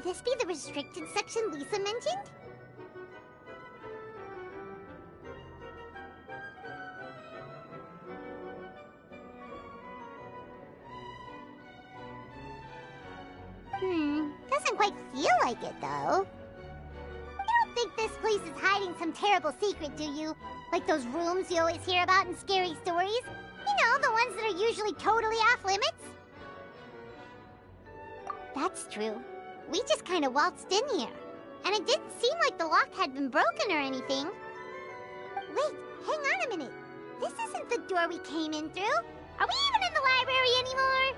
Could this be the restricted section Lisa mentioned? Doesn't quite feel like it, though. You don't think this place is hiding some terrible secret, do you? Like those rooms you always hear about in scary stories? You know, the ones that are usually totally off limits? That's true. We just kind of waltzed in here. And it didn't seem like the lock had been broken or anything. Wait, hang on a minute. This isn't the door we came in through. Are we even in the library anymore?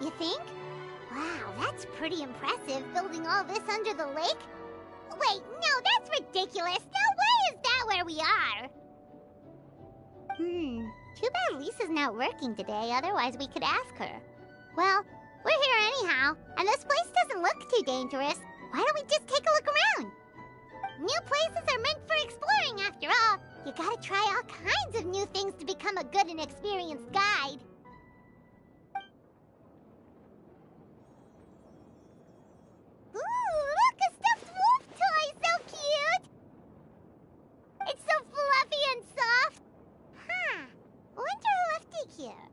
You think? Wow, that's pretty impressive, building all this under the lake. Wait, no, that's ridiculous. No way is that where we are. Too bad Lisa's not working today, otherwise we could ask her. Well, we're here anyhow, and this place doesn't look too dangerous. Why don't we just take a look around? New places are meant for exploring, after all. You gotta try all kinds of new things to become a good and experienced guide. Ooh, look, a stuffed wolf toy! So cute! It's so fluffy and soft. Huh. Wonder who left it here.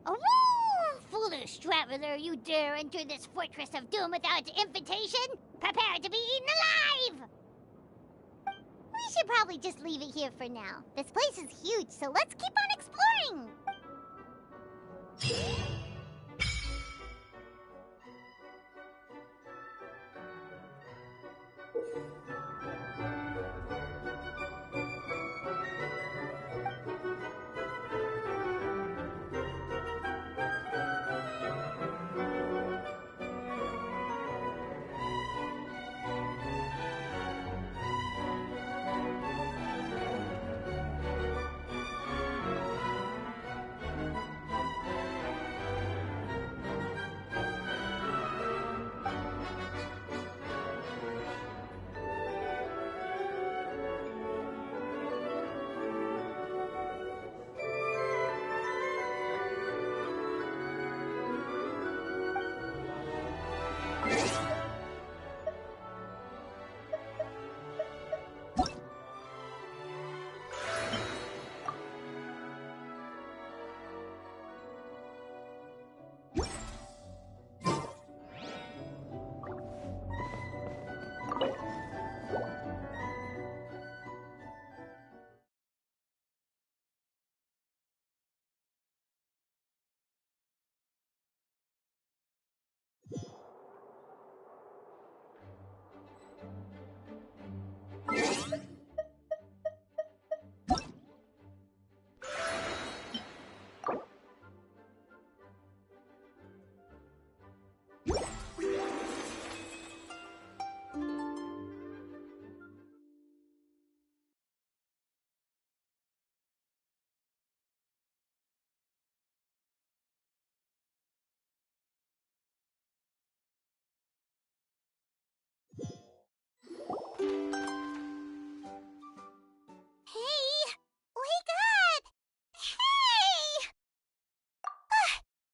Oh, foolish traveler, you dare enter this fortress of doom without invitation? Prepare to be eaten alive! We should probably just leave it here for now. This place is huge, so let's keep on exploring!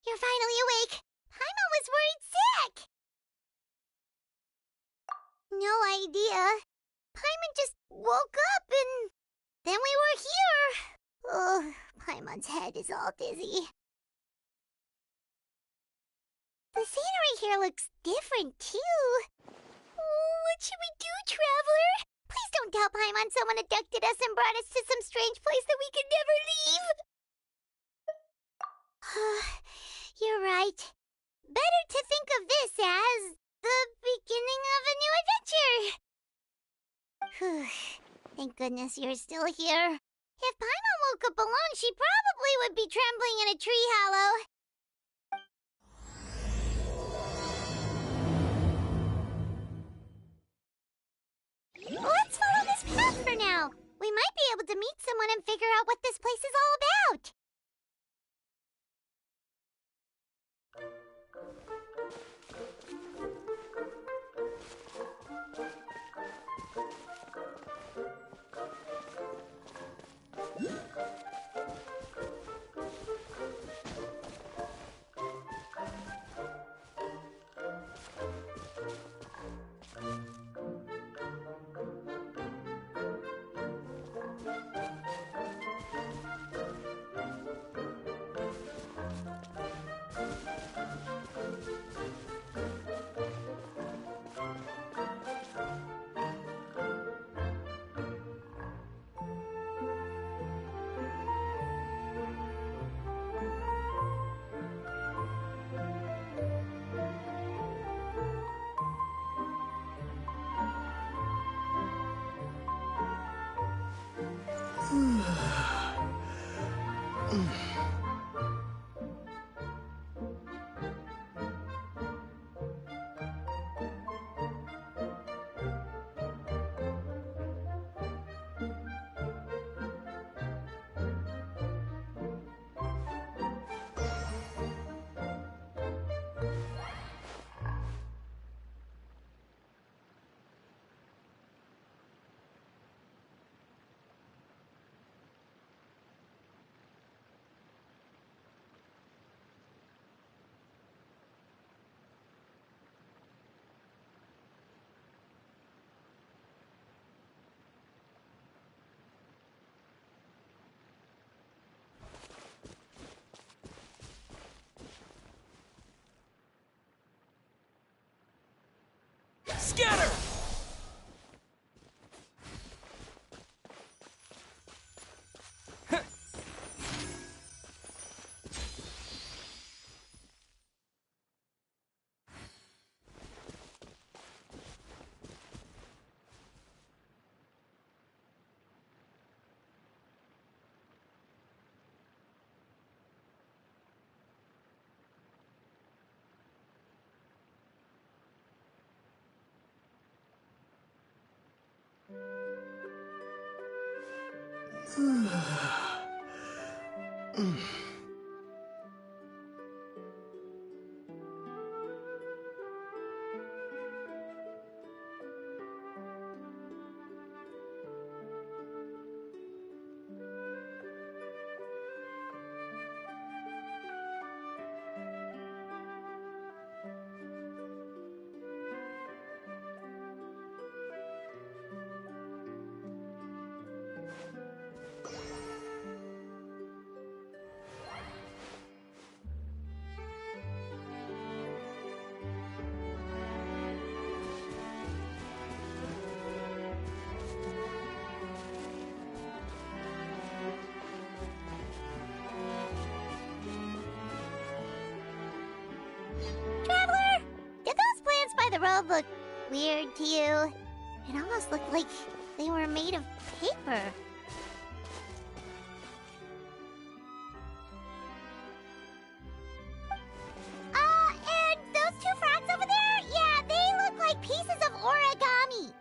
You're finally awake! Paimon was worried sick! No idea. Paimon just woke up and then we were here. Oh, Paimon's head is all dizzy. The scenery here looks different, too. Oh, what should we do, Traveler? Please don't tell Paimon someone abducted us and brought us to some strange place that we could never leave. You're right. Better to think of this as the beginning of a new adventure. Thank goodness you're still here. If Paimon woke up alone, she probably would be trembling in a tree hollow. Let's follow this path for now. We might be able to meet someone and figure out what this place is all about. Get her! Traveler, did those plants by the road look weird to you? It almost looked like they were made of paper. And those two frogs over there? Yeah, they look like pieces of origami.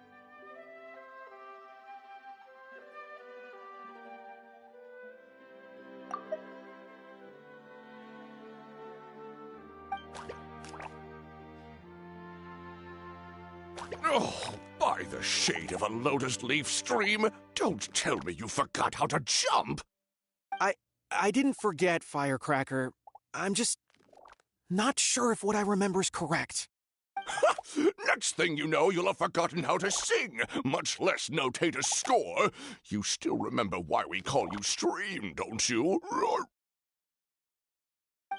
Oh, by the shade of a lotus leaf stream, don't tell me you forgot how to jump! I didn't forget, Firecracker. I'm just not sure if what I remember is correct. Next thing you know, you'll have forgotten how to sing, much less notate a score. You still remember why we call you Stream, don't you?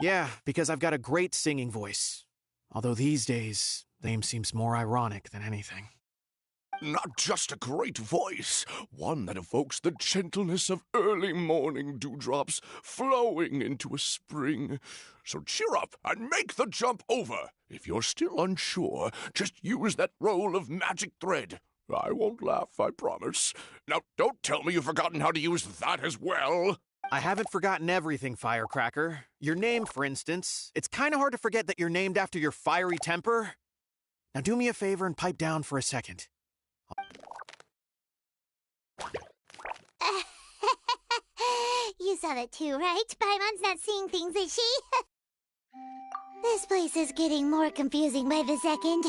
Yeah, because I've got a great singing voice. Although these days, the name seems more ironic than anything. Not just a great voice, one that evokes the gentleness of early morning dewdrops flowing into a spring. So cheer up and make the jump over. If you're still unsure, just use that roll of magic thread. I won't laugh, I promise. Now, don't tell me you've forgotten how to use that as well. I haven't forgotten everything, Firecracker. Your name, for instance. It's kind of hard to forget that you're named after your fiery temper. Now do me a favor and pipe down for a second. You saw that too, right? Paimon's not seeing things, is she? This place is getting more confusing by the second.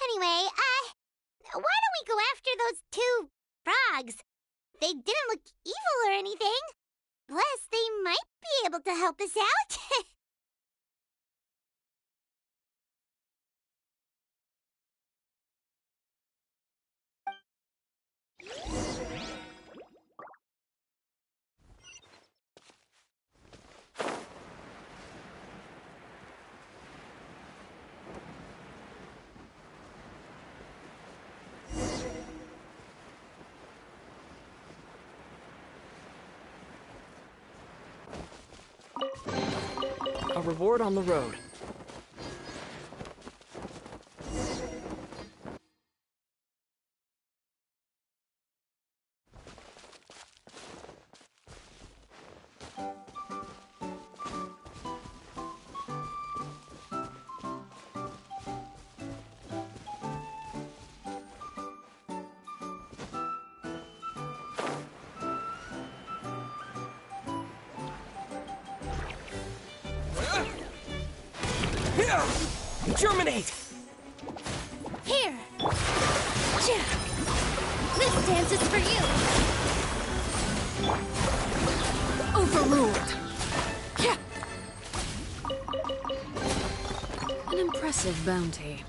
Anyway, why don't we go after those two frogs? They didn't look evil or anything. Plus, they might be able to help us out. A reward on the road. Germinate! Here! Jack! This dance is for you! Overruled! Yeah. An impressive bounty.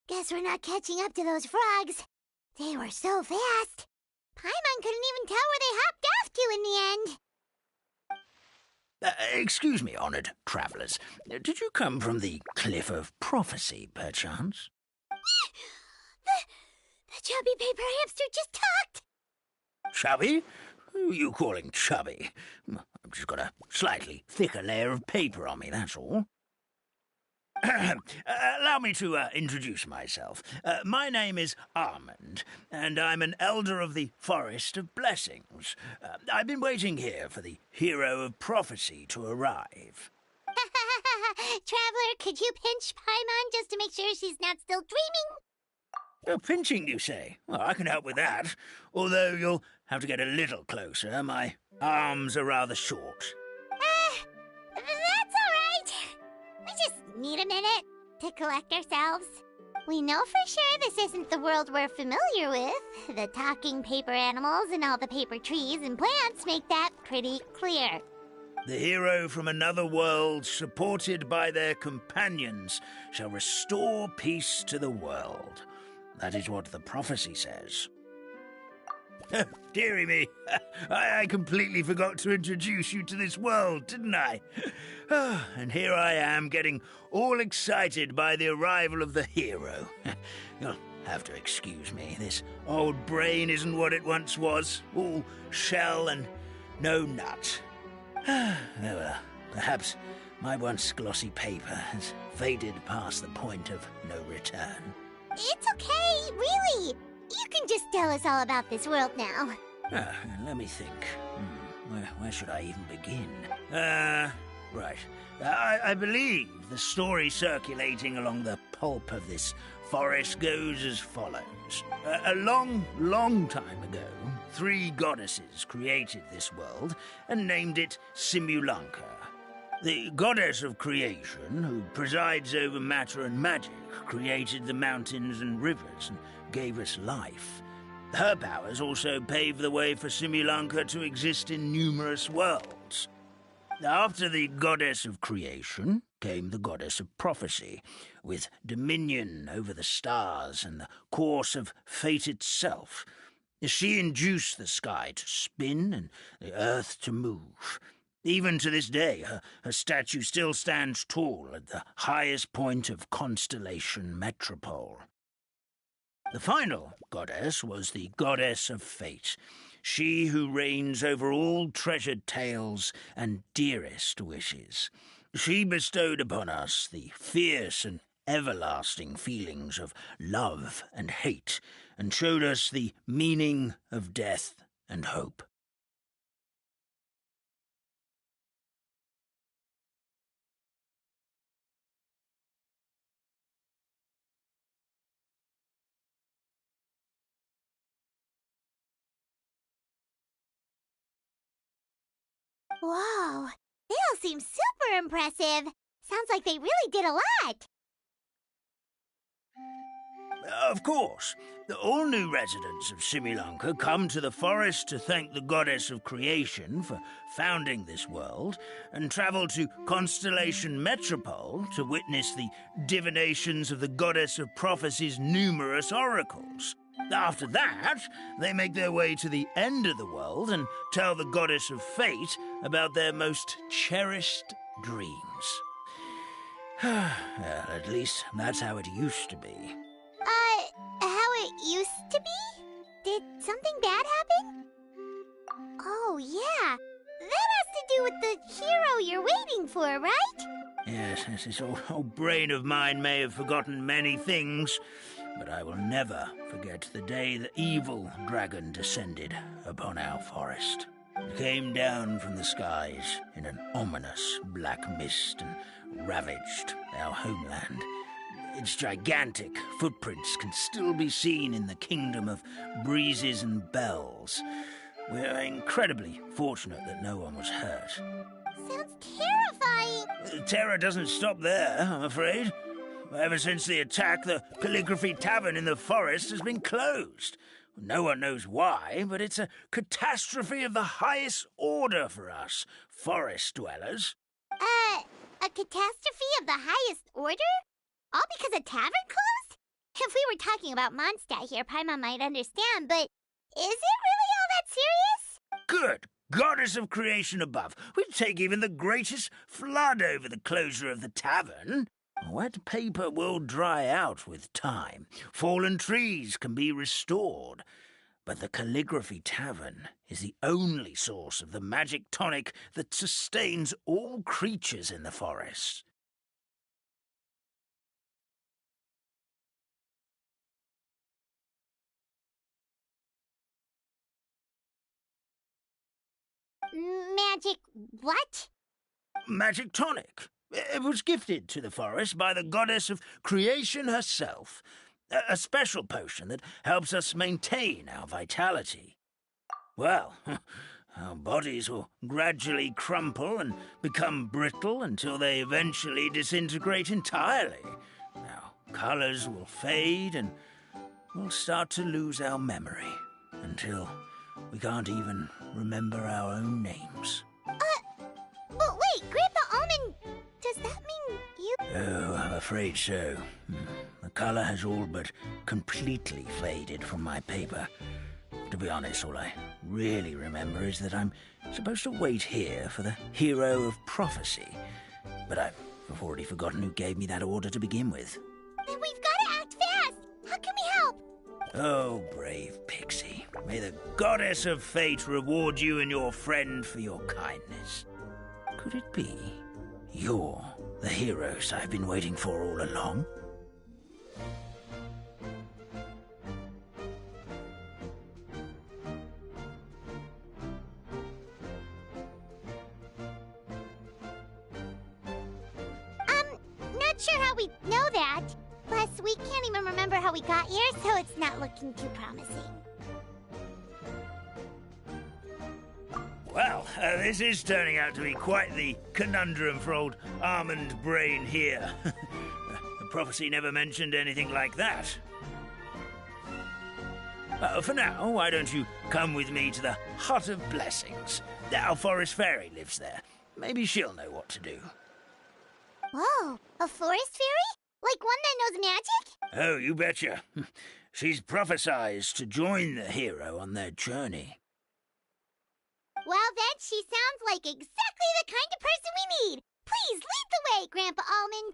Guess we're not catching up to those frogs. They were so fast. Paimon couldn't even tell where they hopped off to in the end. Excuse me, honored travelers. Did you come from the Cliff of Prophecy, perchance? The chubby paper hamster just talked. Chubby? Who are you calling chubby? I've just got a slightly thicker layer of paper on me, that's all. Allow me to introduce myself. My name is Armand, and I'm an elder of the Forest of Blessings. I've been waiting here for the hero of prophecy to arrive. Traveler, could you pinch Paimon just to make sure she's not still dreaming? Pinching, you say? Well, I can help with that, although you'll have to get a little closer. My arms are rather short. That's all right. We just need a minute to collect ourselves. We know for sure this isn't the world we're familiar with. The talking paper animals and all the paper trees and plants make that pretty clear. The hero from another world, supported by their companions, shall restore peace to the world. That is what the prophecy says. Dearie me, I completely forgot to introduce you to this world, didn't I? And here I am, getting all excited by the arrival of the hero. You'll have to excuse me. This old brain isn't what it once was, all shell and no nut. Well, perhaps my once glossy paper has faded past the point of no return. It's okay, really. You can just tell us all about this world now. Let me think. Where should I even begin? Right. I believe the story circulating along the pulp of this forest goes as follows. A long, long time ago, 3 goddesses created this world and named it Simulanka. The goddess of creation, who presides over matter and magic, created the mountains and rivers and gave us life. Her powers also paved the way for Simulanka to exist in numerous worlds. After the goddess of creation came the goddess of prophecy, with dominion over the stars and the course of fate itself. She induced the sky to spin and the earth to move. Even to this day, her statue still stands tall at the highest point of Constellation Metropole. The final goddess was the goddess of fate, she who reigns over all treasured tales and dearest wishes. She bestowed upon us the fierce and everlasting feelings of love and hate, and showed us the meaning of death and hope. Whoa, they all seem super impressive. Sounds like they really did a lot. Of course, all new residents of Simulanka come to the forest to thank the goddess of creation for founding this world, and travel to Constellation Metropole to witness the divinations of the goddess of prophecy's numerous oracles. After that, they make their way to the end of the world and tell the goddess of fate about their most cherished dreams. Well, at least that's how it used to be. How it used to be? Did something bad happen? Oh, yeah. That has to do with the hero you're waiting for, right? Yes, this old brain of mine may have forgotten many things, but I will never forget the day the evil dragon descended upon our forest. It came down from the skies in an ominous black mist and ravaged our homeland. Its gigantic footprints can still be seen in the kingdom of breezes and bells. We're incredibly fortunate that no one was hurt. Sounds terrifying. Terror doesn't stop there, I'm afraid. Ever since the attack, the Calligraphy Tavern in the forest has been closed. No one knows why, but it's a catastrophe of the highest order for us, forest dwellers. A catastrophe of the highest order? All because a tavern closed? If we were talking about Mondstadt here, Paimon might understand, but is it really all that serious? Good goddess of creation above. We'd take even the greatest flood over the closure of the tavern. Wet paper will dry out with time. Fallen trees can be restored. But the Calligraphy Tavern is the only source of the magic tonic that sustains all creatures in the forest. Magic what? Magic tonic. It was gifted to the forest by the goddess of creation herself. A special potion that helps us maintain our vitality. Well, our bodies will gradually crumple and become brittle until they eventually disintegrate entirely. Our colors will fade and we'll start to lose our memory until we can't even remember our own names. But wait, Grandpa Almond, does that mean you... Oh, I'm afraid so. The color has all but completely faded from my paper. To be honest, all I really remember is that I'm supposed to wait here for the hero of prophecy. But I've already forgotten who gave me that order to begin with. Then we've got to act fast! How can we help? Oh, brave Pixie. May the goddess of fate reward you and your friend for your kindness. Could it be you're the heroes I've been waiting for all along? not sure how we know that. Plus, we can't even remember how we got here, so it's not looking too promising. Well, this is turning out to be quite the conundrum for old Almond Brain here. The prophecy never mentioned anything like that. For now, why don't you come with me to the Hut of Blessings? Our forest fairy lives there. Maybe she'll know what to do. Whoa, a forest fairy? Like one that knows magic? Oh, you betcha. She's prophesized to join the hero on their journey. Well, then she sounds like exactly the kind of person we need. Please lead the way, Grandpa Almond.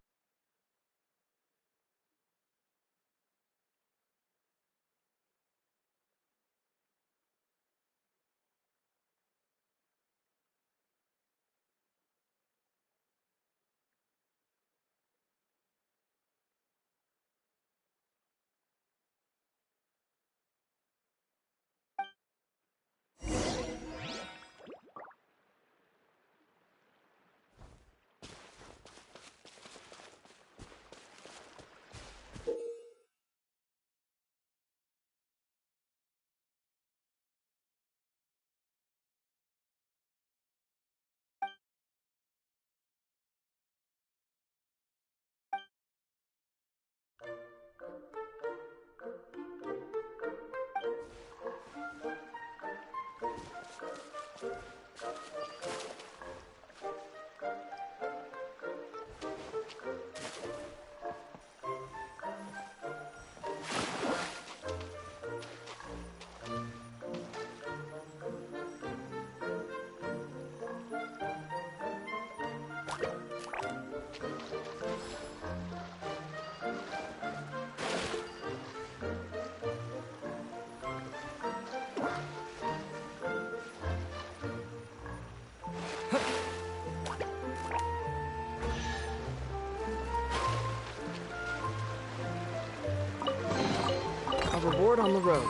Hoverboard on the road.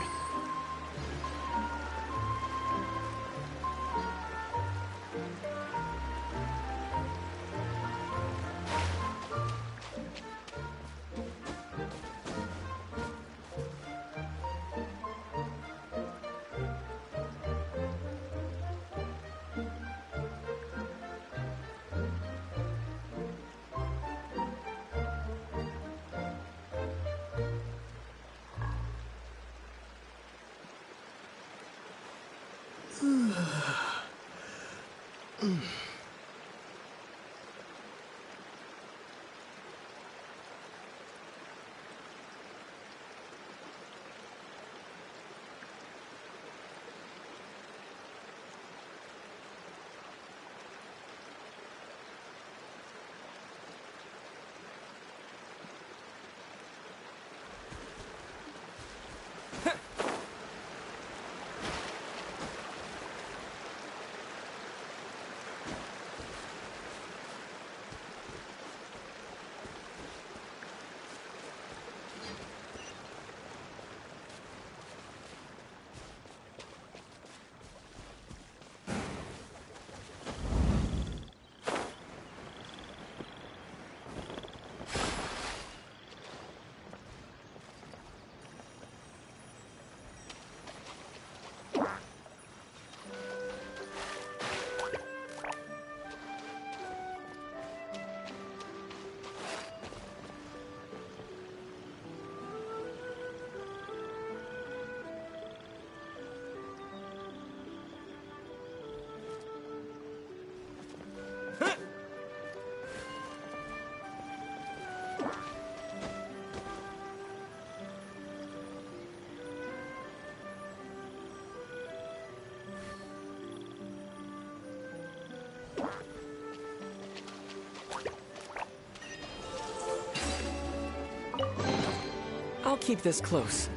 I'll keep this close.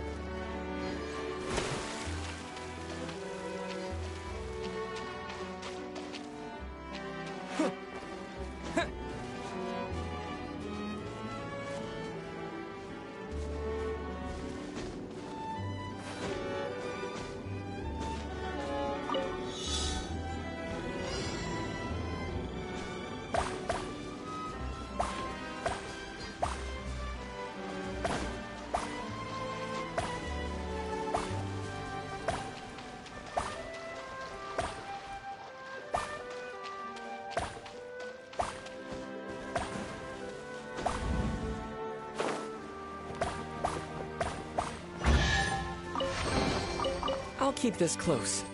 keep this close.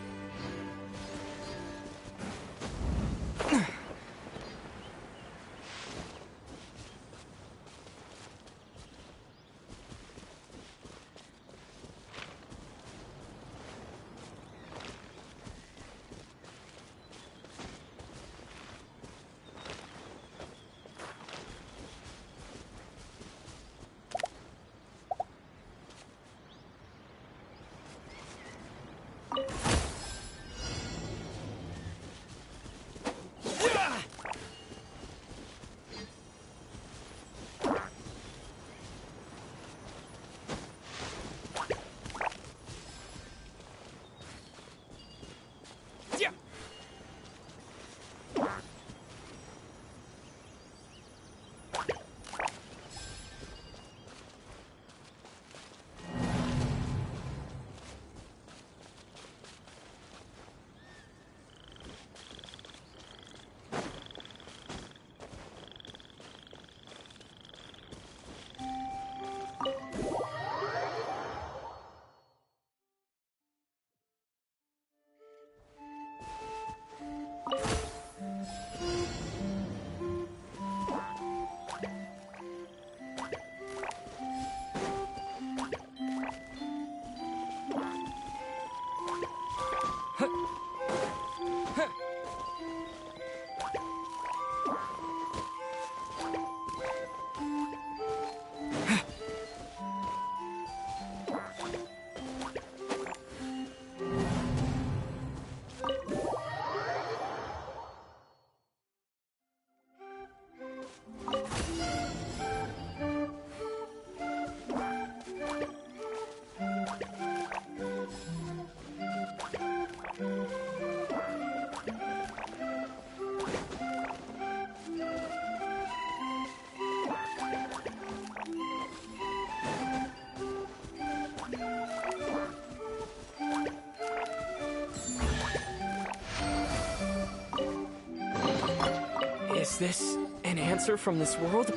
Is this an answer from this world?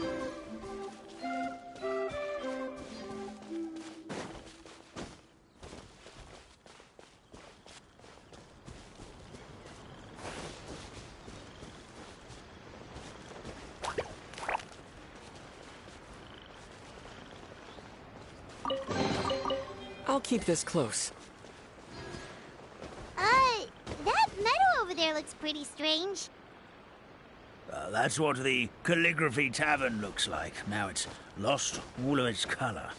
I'll keep this close. That meadow over there looks pretty strange. That's what the Calligraphy Tavern looks like. Now it's lost all of its color.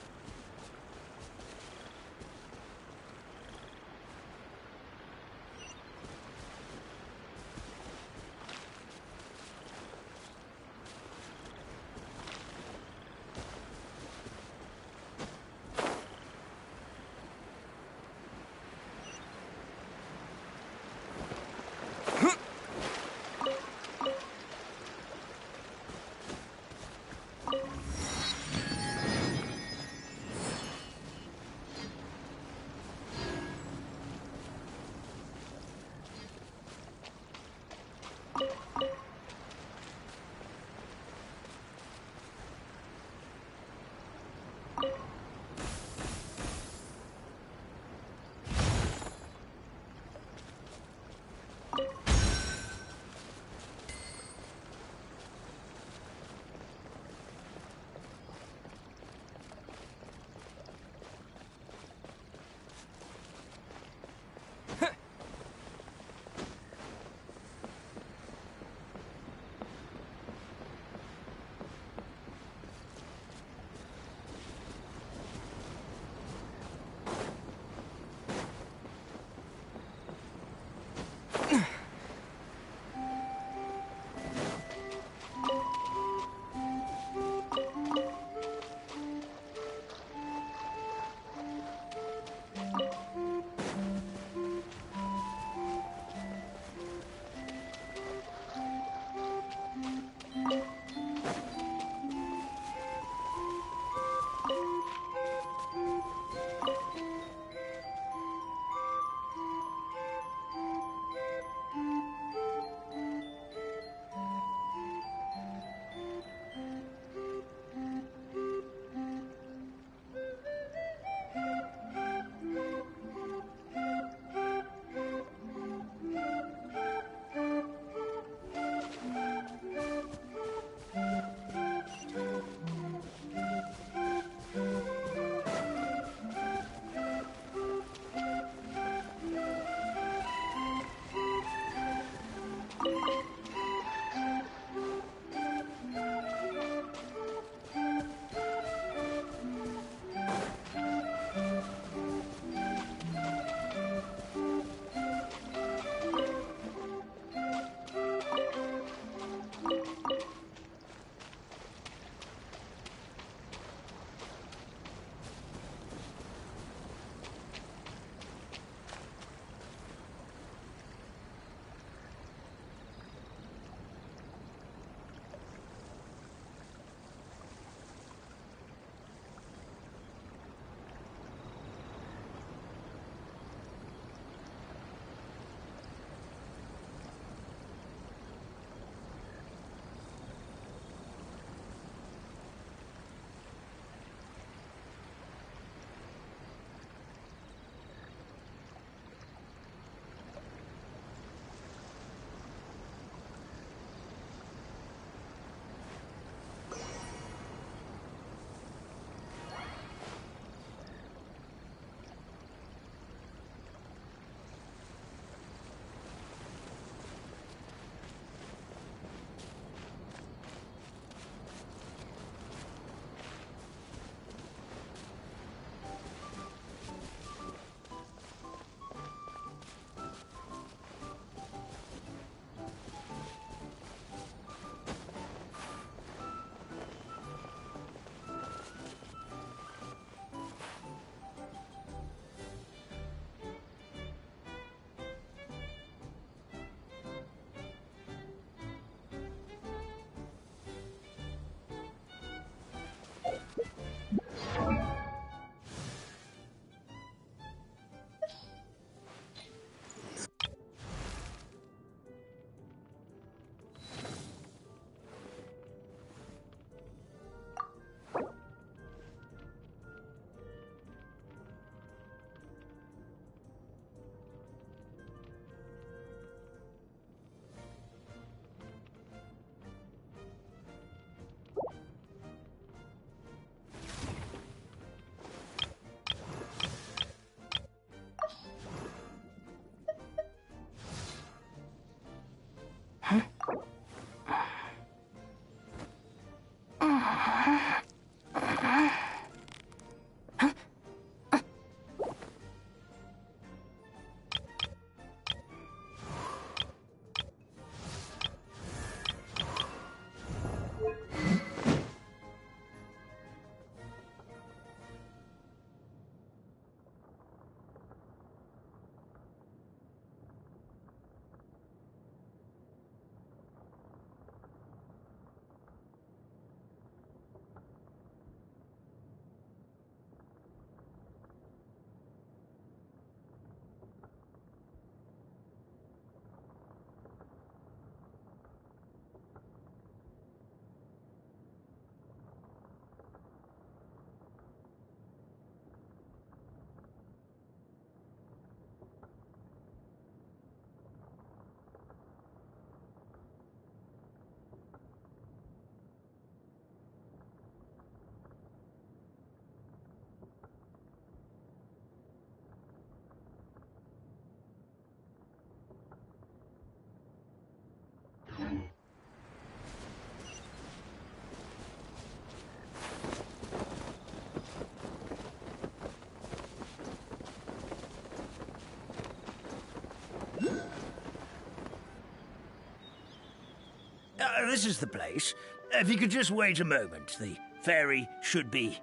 This is the place. If you could just wait a moment, the fairy should be...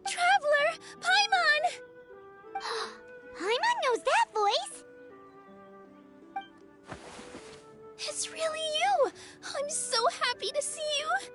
Traveler! Paimon! Paimon knows that voice! It's really you! I'm so happy to see you!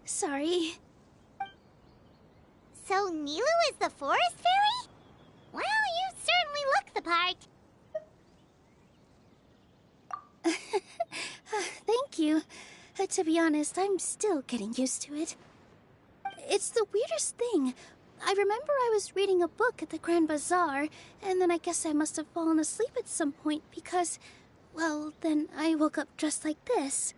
Sorry. So Nilu is the forest fairy? Well, you certainly look the part. Thank you. To be honest, I'm still getting used to it. It's the weirdest thing. I remember I was reading a book at the Grand Bazaar, and then I guess I must have fallen asleep at some point because, well, then I woke up dressed like this.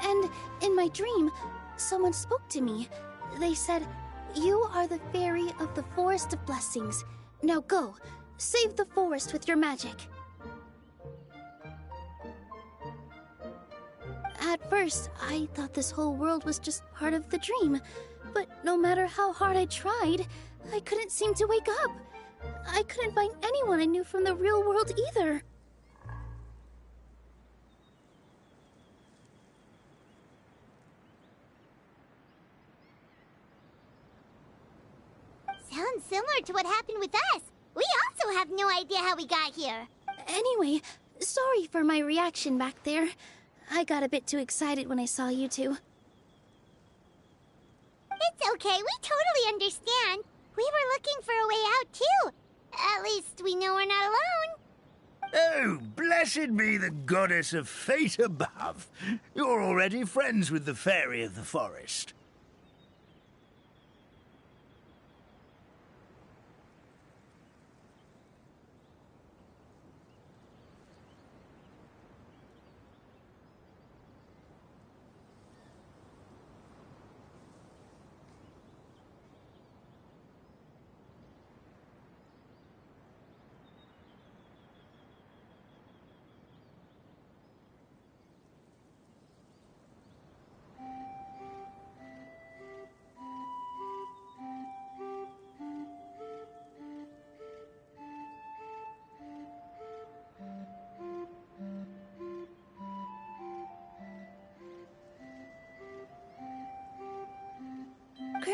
And in my dream, someone spoke to me. They said, "You are the fairy of the Forest of Blessings. Now go, save the forest with your magic." At first, I thought this whole world was just part of the dream. But no matter how hard I tried, I couldn't seem to wake up. I couldn't find anyone I knew from the real world either. Sounds similar to what happened with us. We also have no idea how we got here. Anyway, sorry for my reaction back there. I got a bit too excited when I saw you two. It's okay, we totally understand. We were looking for a way out too. At least we know we're not alone. Oh, blessed be the goddess of fate above. You're already friends with the fairy of the forest.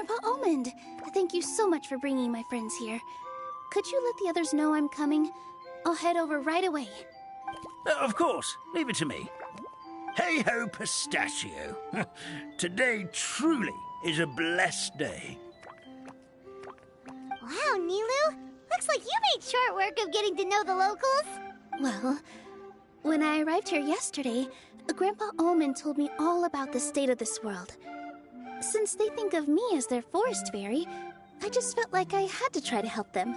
Grandpa Almond! Thank you so much for bringing my friends here. Could you let the others know I'm coming? I'll head over right away. Of course. Leave it to me. Hey-ho, pistachio. Today truly is a blessed day. Wow, Nilu! Looks like you made short work of getting to know the locals. Well, when I arrived here yesterday, Grandpa Almond told me all about the state of this world. Since they think of me as their forest fairy, I just felt like I had to try to help them.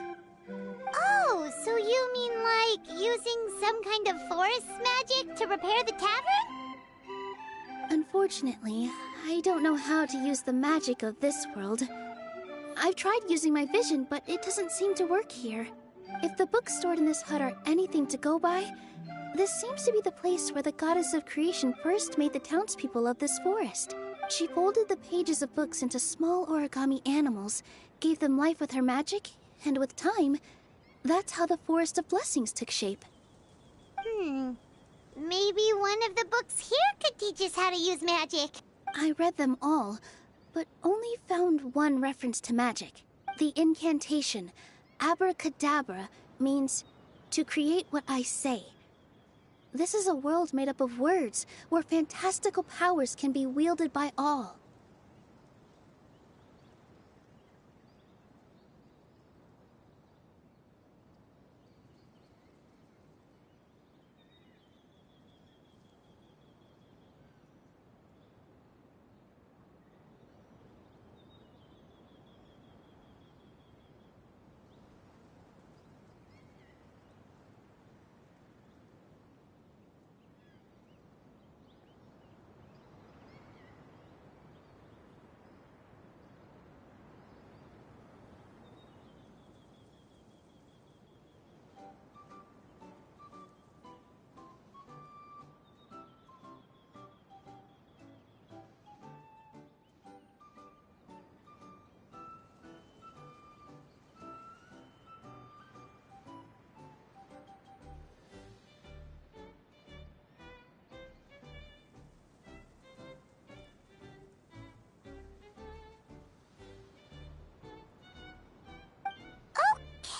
Oh, so you mean like using some kind of forest magic to repair the tavern? Unfortunately, I don't know how to use the magic of this world. I've tried using my vision, but it doesn't seem to work here. If the books stored in this hut are anything to go by, this seems to be the place where the goddess of creation first made the townspeople of this forest. She folded the pages of books into small origami animals, gave them life with her magic, and with time, that's how the Forest of Blessings took shape. Maybe one of the books here could teach us how to use magic. I read them all, but only found one reference to magic. The incantation, abracadabra, means to create what I say. This is a world made up of words, where fantastical powers can be wielded by all.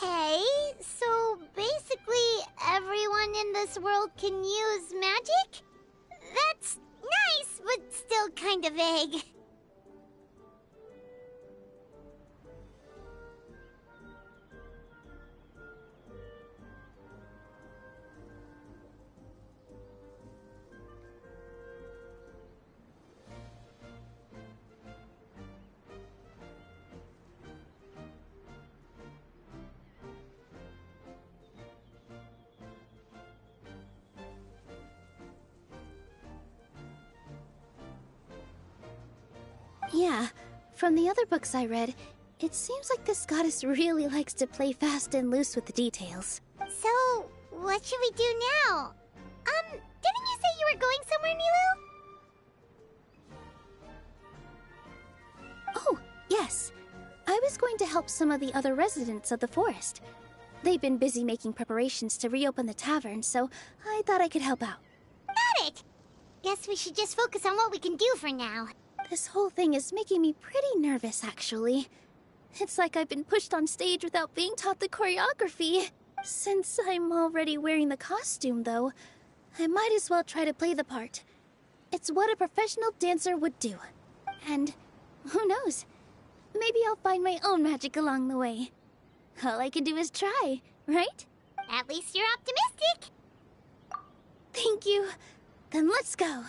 Okay, so basically everyone in this world can use magic? That's nice, but still kind of vague. Yeah, from the other books I read, it seems like this goddess really likes to play fast and loose with the details. So, what should we do now? Didn't you say you were going somewhere, Nilu? Oh, yes. I was going to help some of the other residents of the forest. They've been busy making preparations to reopen the tavern, so I thought I could help out. Got it! Guess we should just focus on what we can do for now. This whole thing is making me pretty nervous, actually. It's like I've been pushed on stage without being taught the choreography. Since I'm already wearing the costume, though, I might as well try to play the part. It's what a professional dancer would do. And who knows? Maybe I'll find my own magic along the way. All I can do is try, right? At least you're optimistic. Thank you. Then let's go.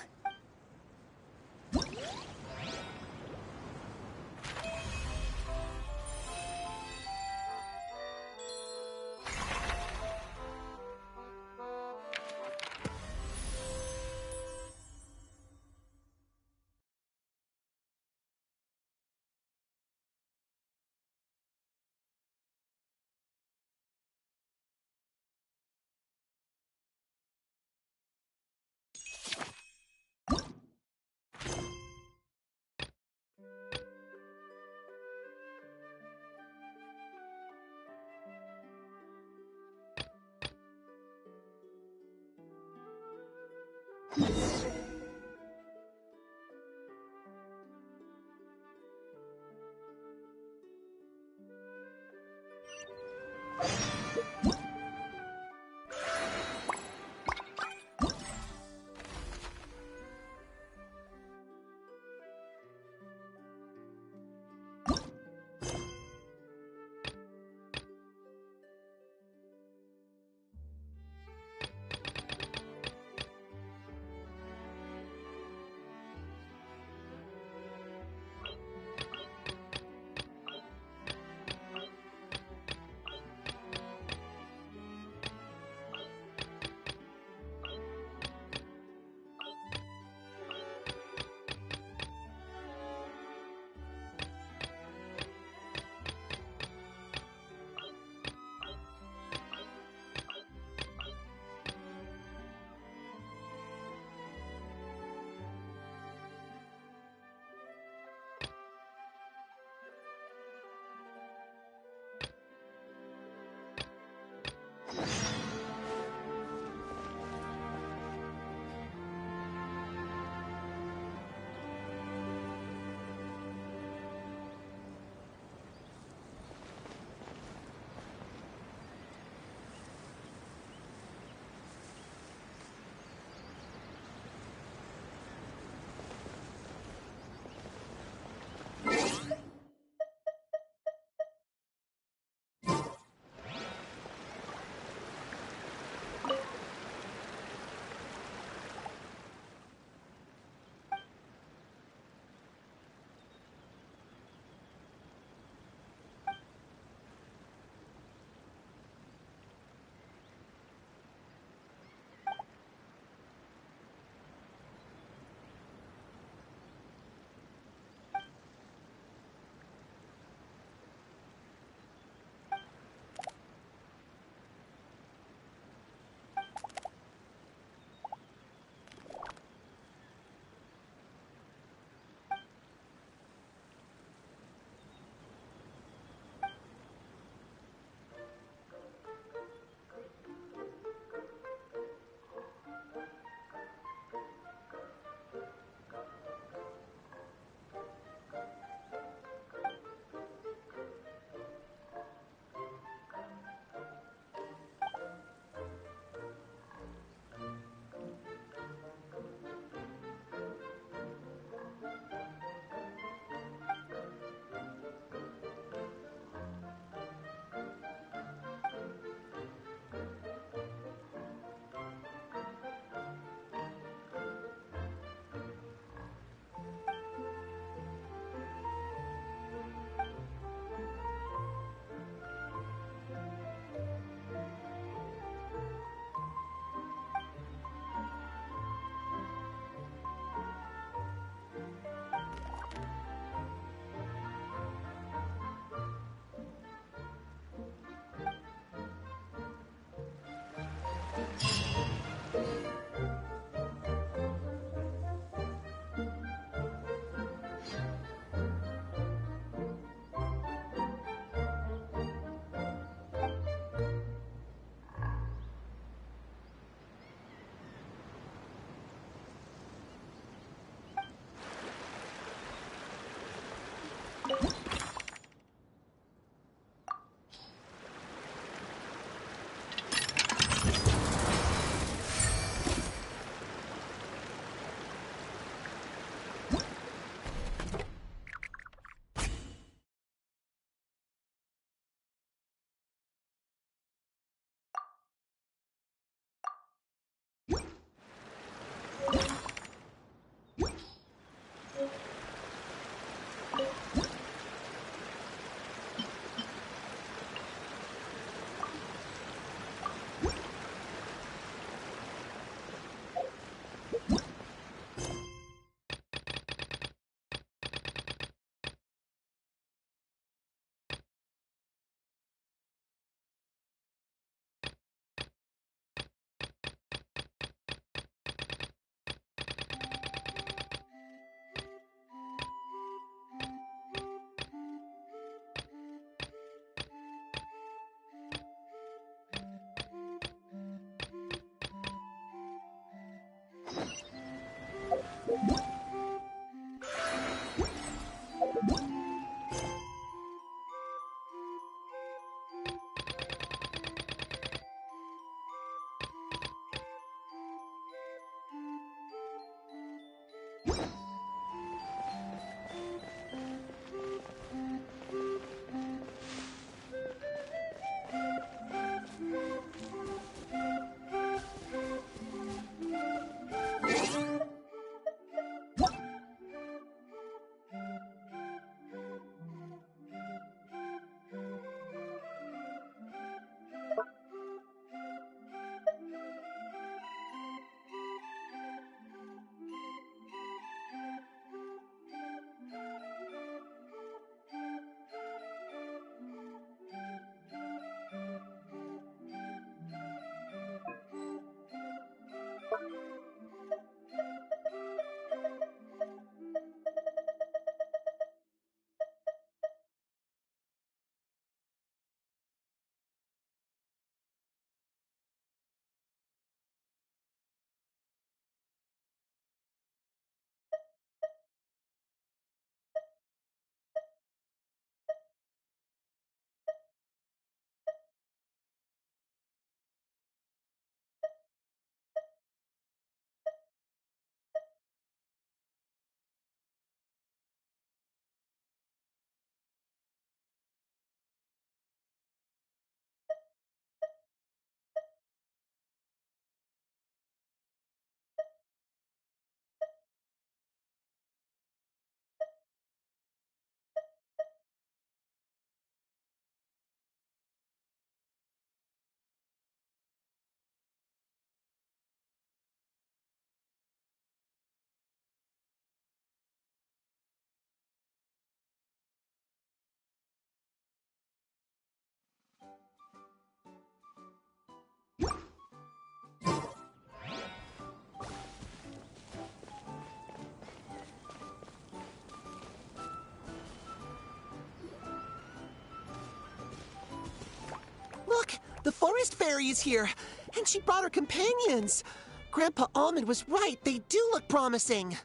The forest fairy is here, and she brought her companions. Grandpa Almond was right. They do look promising.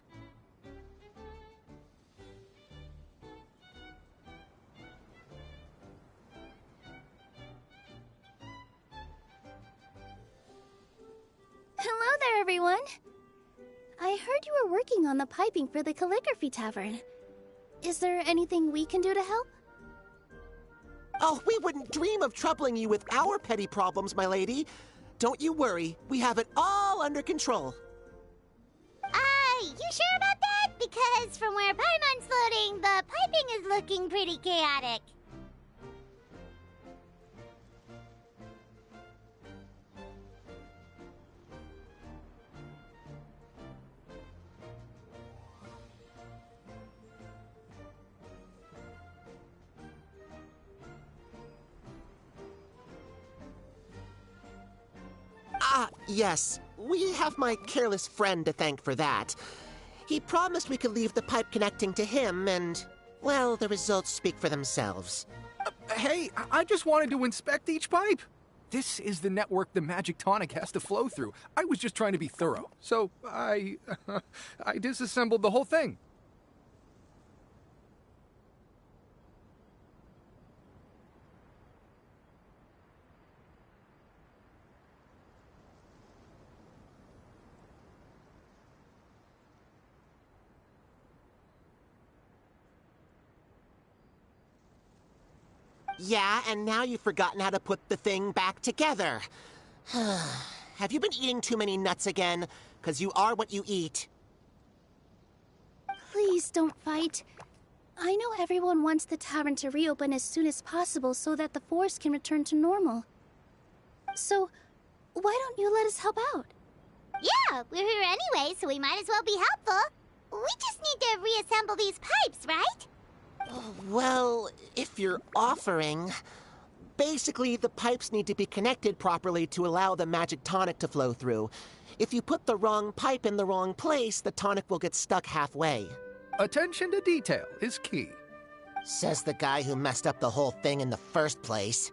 Hello there, everyone. I heard you were working on the piping for the calligraphy tavern. Is there anything we can do to help? Oh, we wouldn't dream of troubling you with our petty problems, my lady. Don't you worry. We have it all under control. You sure about that? Because from where Paimon's floating, the piping is looking pretty chaotic. Yes. We have my careless friend to thank for that. He promised we could leave the pipe connecting to him, and, well, the results speak for themselves. Hey, I just wanted to inspect each pipe. This is the network the magic tonic has to flow through. I was just trying to be thorough, so I disassembled the whole thing. Yeah, and now you've forgotten how to put the thing back together. Have you been eating too many nuts again? 'Cause you are what you eat. Please don't fight. I know everyone wants the tavern to reopen as soon as possible so that the forest can return to normal. So, why don't you let us help out? Yeah, we're here anyway, so we might as well be helpful. We just need to reassemble these pipes, right? Well, if you're offering... Basically, the pipes need to be connected properly to allow the magic tonic to flow through. If you put the wrong pipe in the wrong place, the tonic will get stuck halfway. Attention to detail is key. Says the guy who messed up the whole thing in the first place.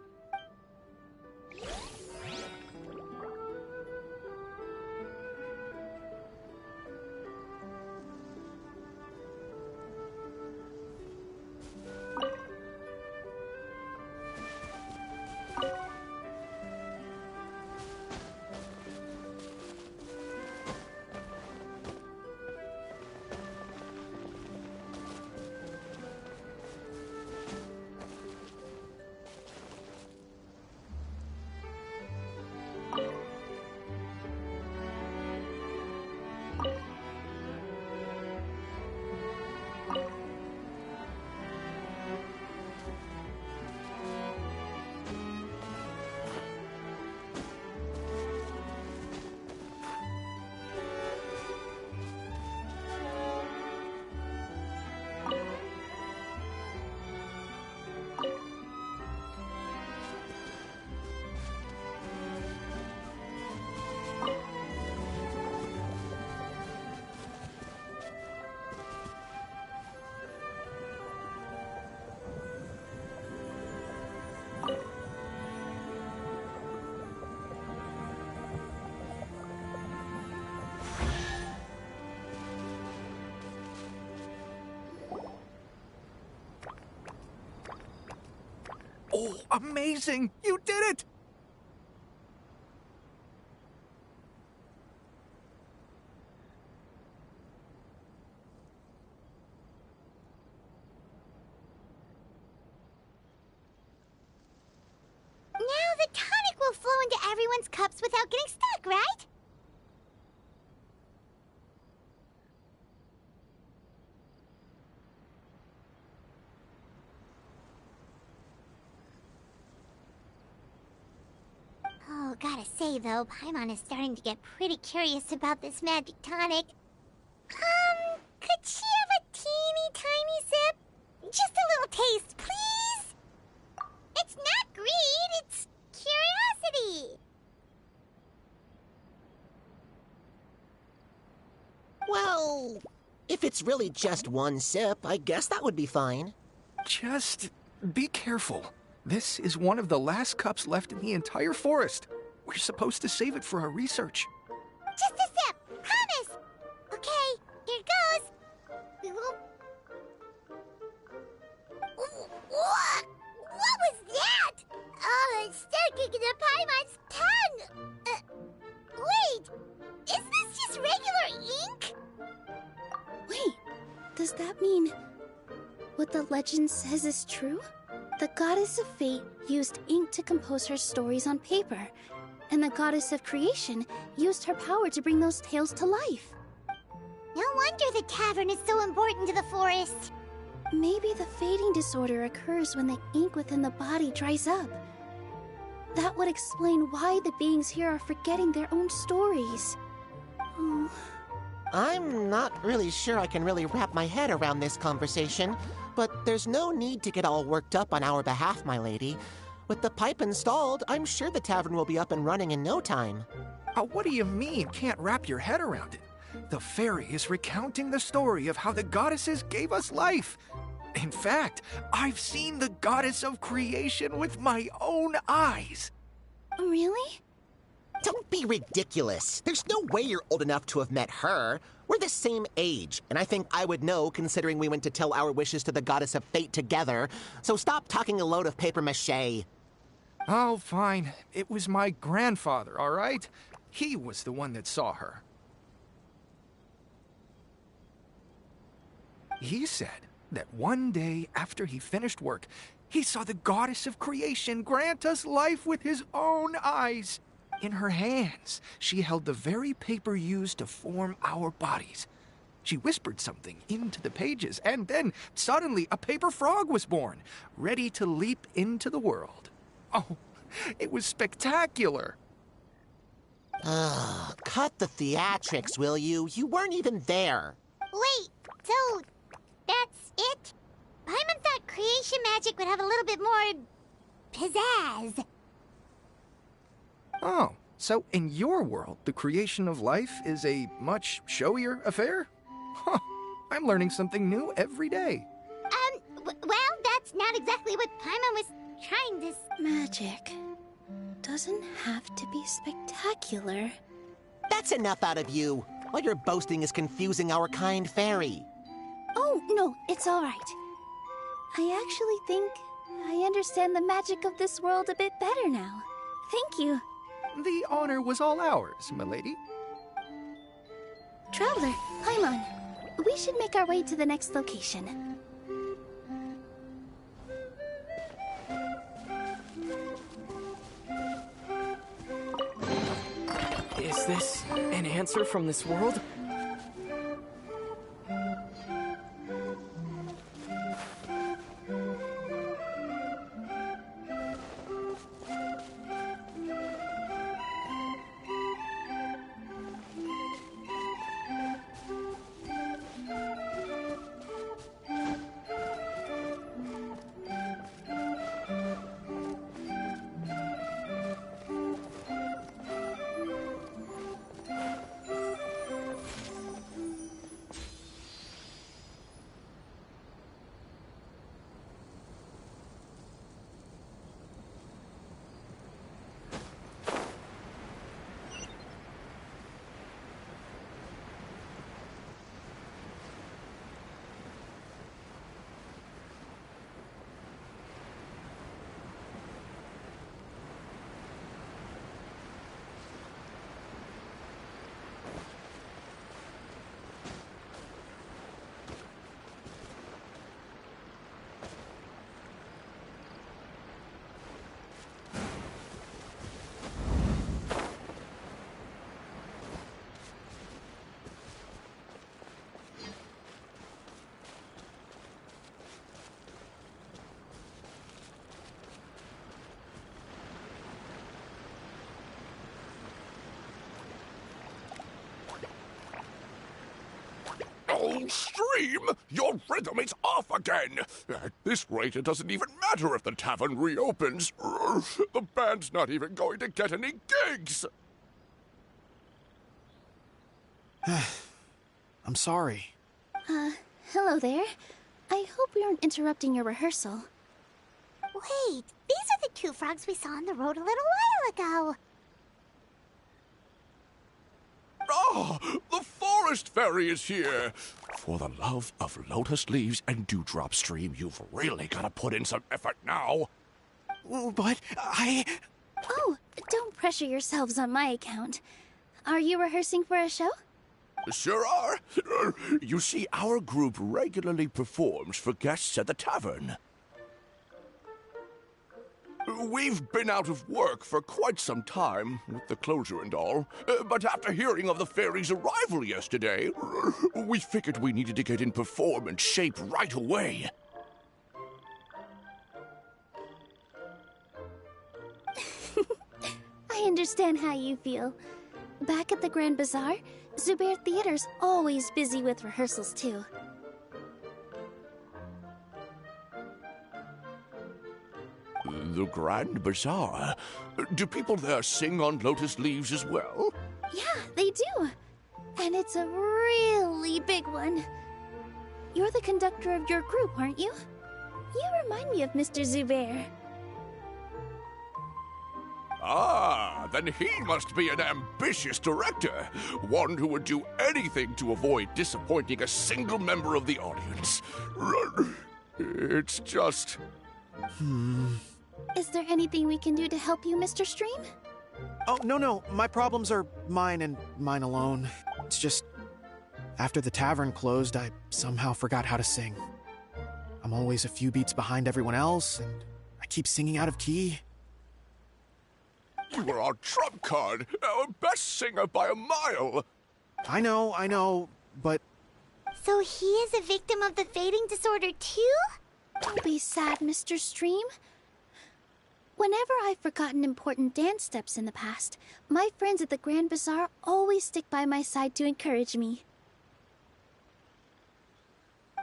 Oh, amazing! You did it! Now the tonic will flow into everyone's cups without getting stuck, right? Oh, gotta say though, Paimon is starting to get pretty curious about this magic tonic. Could she have a teeny tiny sip? Just a little taste, please? It's not greed, it's curiosity. Well, if it's really just one sip, I guess that would be fine. Just be careful. This is one of the last cups left in the entire forest. We're supposed to save it for our research. Just a sip. Promise. Okay, here goes. What? What was that? Oh, it's sticking in the Paimon's tongue. Wait, is this just regular ink? Wait, does that mean what the legend says is true? The goddess of fate used ink to compose her stories on paper, and the goddess of creation used her power to bring those tales to life. No wonder the tavern is so important to the forest. Maybe the fading disorder occurs when the ink within the body dries up. That would explain why the beings here are forgetting their own stories. Oh. I'm not really sure I can really wrap my head around this conversation, but there's no need to get all worked up on our behalf, my lady. With the pipe installed, I'm sure the tavern will be up and running in no time. What do you mean, can't wrap your head around it? The fairy is recounting the story of how the goddesses gave us life. In fact, I've seen the goddess of creation with my own eyes. Really? Don't be ridiculous. There's no way you're old enough to have met her. We're the same age, and I think I would know considering we went to tell our wishes to the goddess of fate together. So stop talking a load of papier-mâché. Oh, fine. It was my grandfather, all right? He was the one that saw her. He said that one day after he finished work, he saw the goddess of creation grant us life with his own eyes. In her hands, she held the very paper used to form our bodies. She whispered something into the pages, and then suddenly a paper frog was born, ready to leap into the world. Oh, it was spectacular. Cut the theatrics, will you? You weren't even there. Wait, so that's it? Paimon thought creation magic would have a little bit more pizzazz. Oh, so in your world, the creation of life is a much showier affair? Huh, I'm learning something new every day. Well, that's not exactly what Paimon was trying to... Magic doesn't have to be spectacular. That's enough out of you. All your boasting is confusing our kind fairy. Oh, no, it's all right. I actually think I understand the magic of this world a bit better now. Thank you. The honor was all ours, milady. Traveler, Paimon, we should make our way to the next location. Is this an answer from this world? Oh, Stream! Your rhythm is off again! At this rate, it doesn't even matter if the tavern reopens. The band's not even going to get any gigs! I'm sorry. Hello there. I hope we aren't interrupting your rehearsal. Wait, these are the two frogs we saw on the road a little while ago. Ah, the forest fairy is here. For the love of lotus leaves and dewdrop stream, you've really got to put in some effort now. But Oh, don't pressure yourselves on my account. Are you rehearsing for a show? Sure are. You see, our group regularly performs for guests at the tavern. We've been out of work for quite some time, with the closure and all. But after hearing of the fairy's arrival yesterday, we figured we needed to get in performance shape right away. I understand how you feel. Back at the Grand Bazaar, Zubair Theater's always busy with rehearsals too. The Grand Bazaar? Do people there sing on lotus leaves as well? Yeah, they do. And it's a really big one. You're the conductor of your group, aren't you? You remind me of Mr. Zubair. Ah, then he must be an ambitious director. One who would do anything to avoid disappointing a single member of the audience. It's just... Is there anything we can do to help you, Mr. Stream? Oh, no. My problems are mine and mine alone. It's just, after the tavern closed, I somehow forgot how to sing. I'm always a few beats behind everyone else, and I keep singing out of key. You were our trump card, our best singer by a mile. I know, but... So he is a victim of the fading disorder too? Don't be sad, Mr. Stream. Whenever I've forgotten important dance steps in the past, my friends at the Grand Bazaar always stick by my side to encourage me.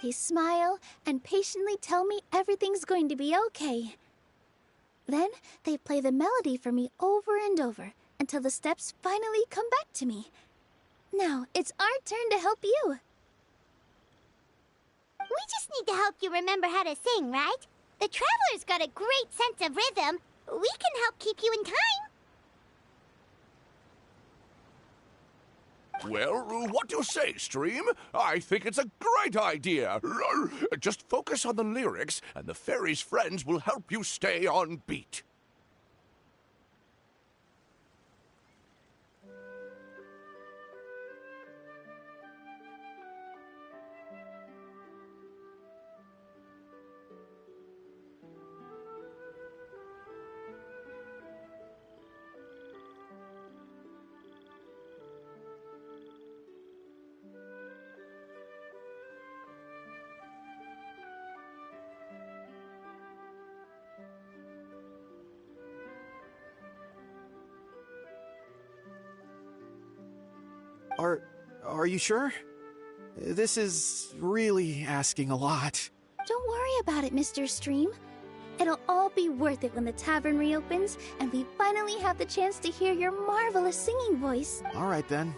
They smile and patiently tell me everything's going to be okay. Then they play the melody for me over and over until the steps finally come back to me. Now it's our turn to help you. We just need to help you remember how to sing, right? The Traveler's got a great sense of rhythm. We can help keep you in time. Well, what do you say, Stream? I think it's a great idea. Just focus on the lyrics, and the fairy's friends will help you stay on beat. Are you sure? This is really asking a lot. Don't worry about it, Mr. Stream. It'll all be worth it when the tavern reopens and we finally have the chance to hear your marvelous singing voice. All right, then.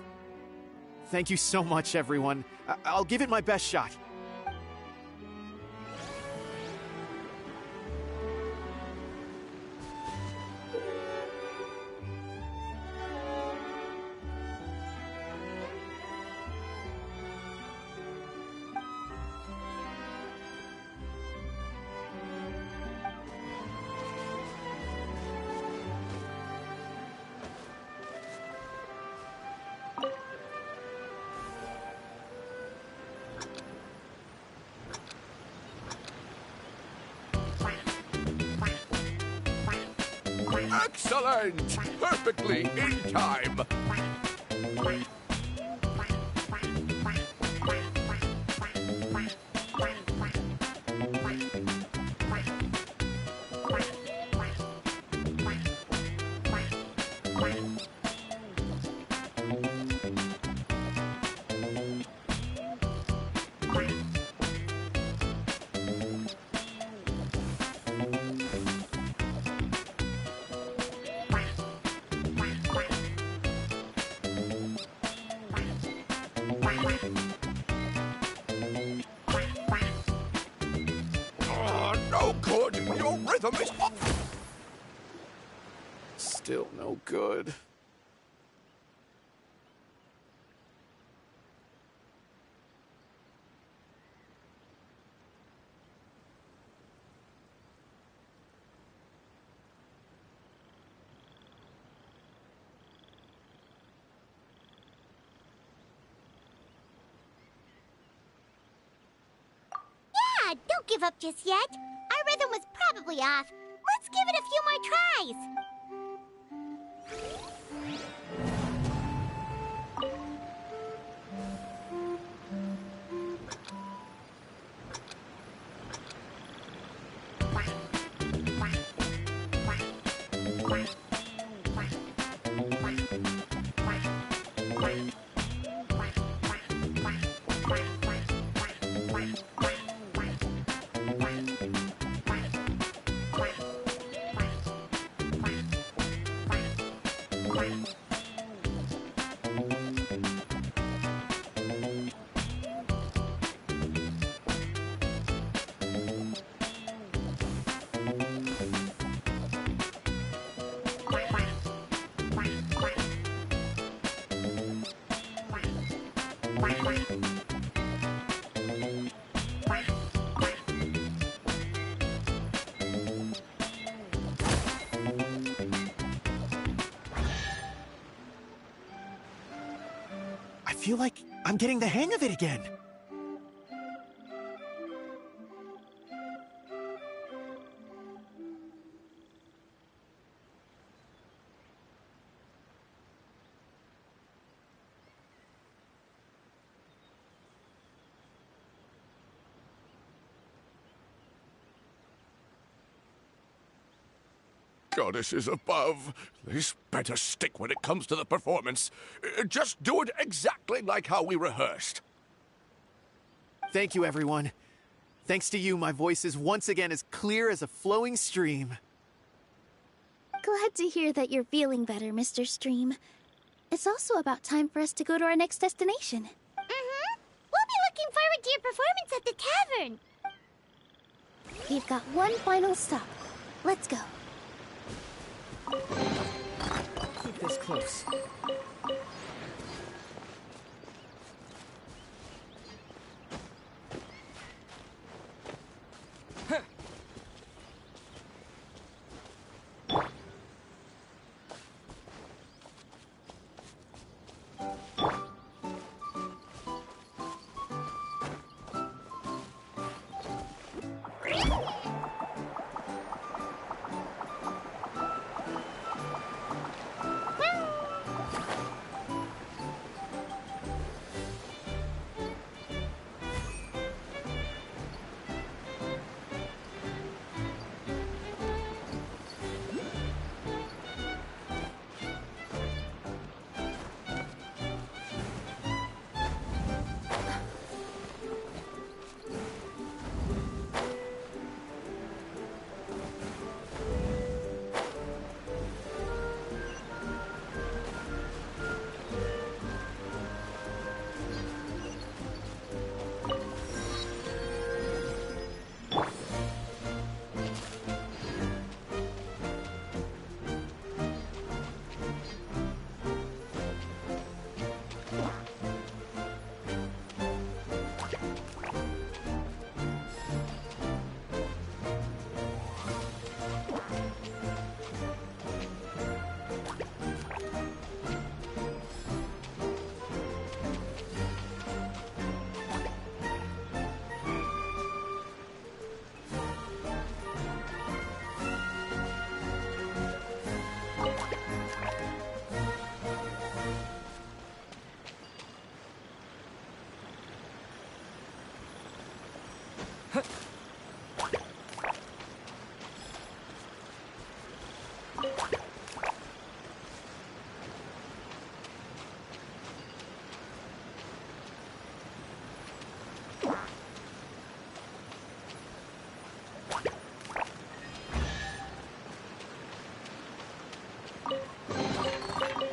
Thank you so much, everyone. I'll give it my best shot. Excellent! Perfectly in time. rhythm is off. Still no good. Yeah, don't give up just yet. Our rhythm was probably off. Let's give it a few more tries. I feel like I'm getting the hang of it again. Goddesses above, this better stick when it comes to the performance. Just do it exactly like how we rehearsed. Thank you, everyone. Thanks to you, my voice is once again as clear as a flowing stream. Glad to hear that you're feeling better, Mr. Stream. It's also about time for us to go to our next destination. Mm-hmm. We'll be looking forward to your performance at the tavern. We've got one final stop. Let's go. Keep this close.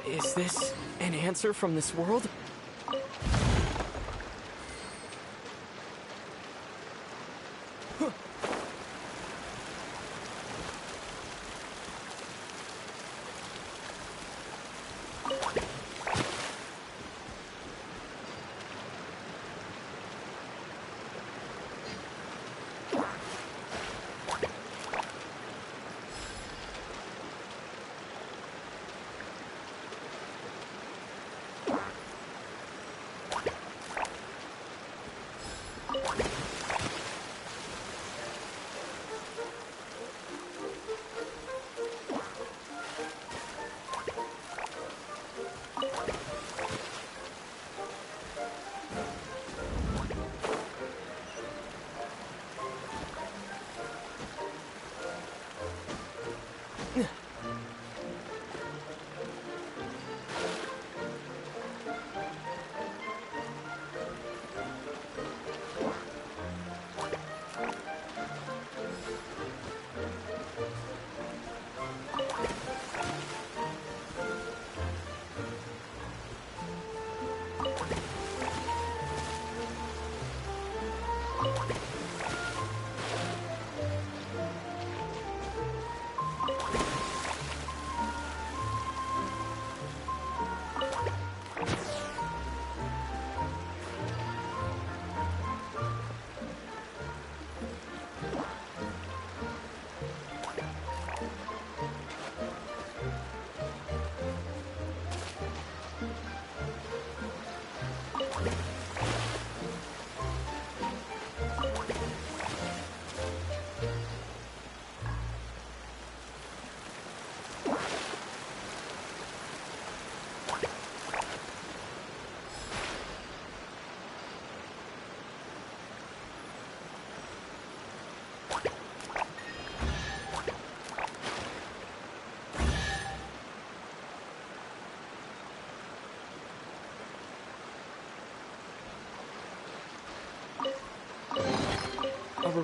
Is this an answer from this world?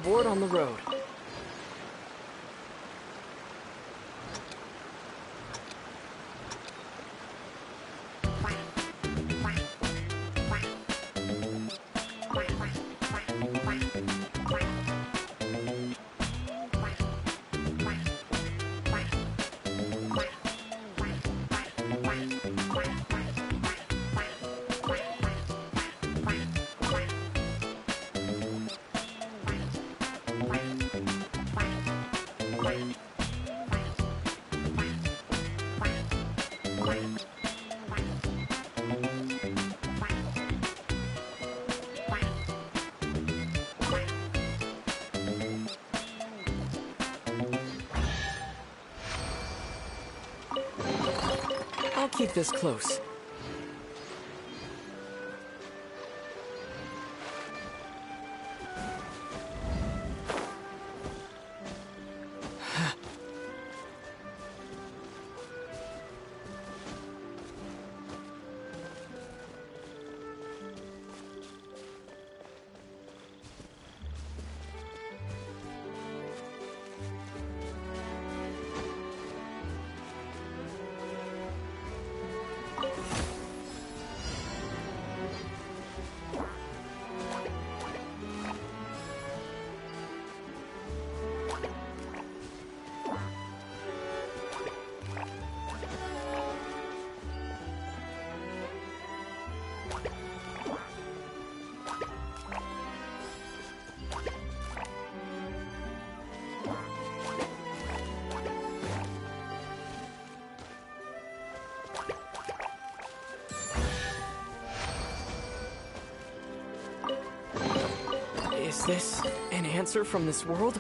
reward on the road. I'll keep this close. Is this an answer from this world?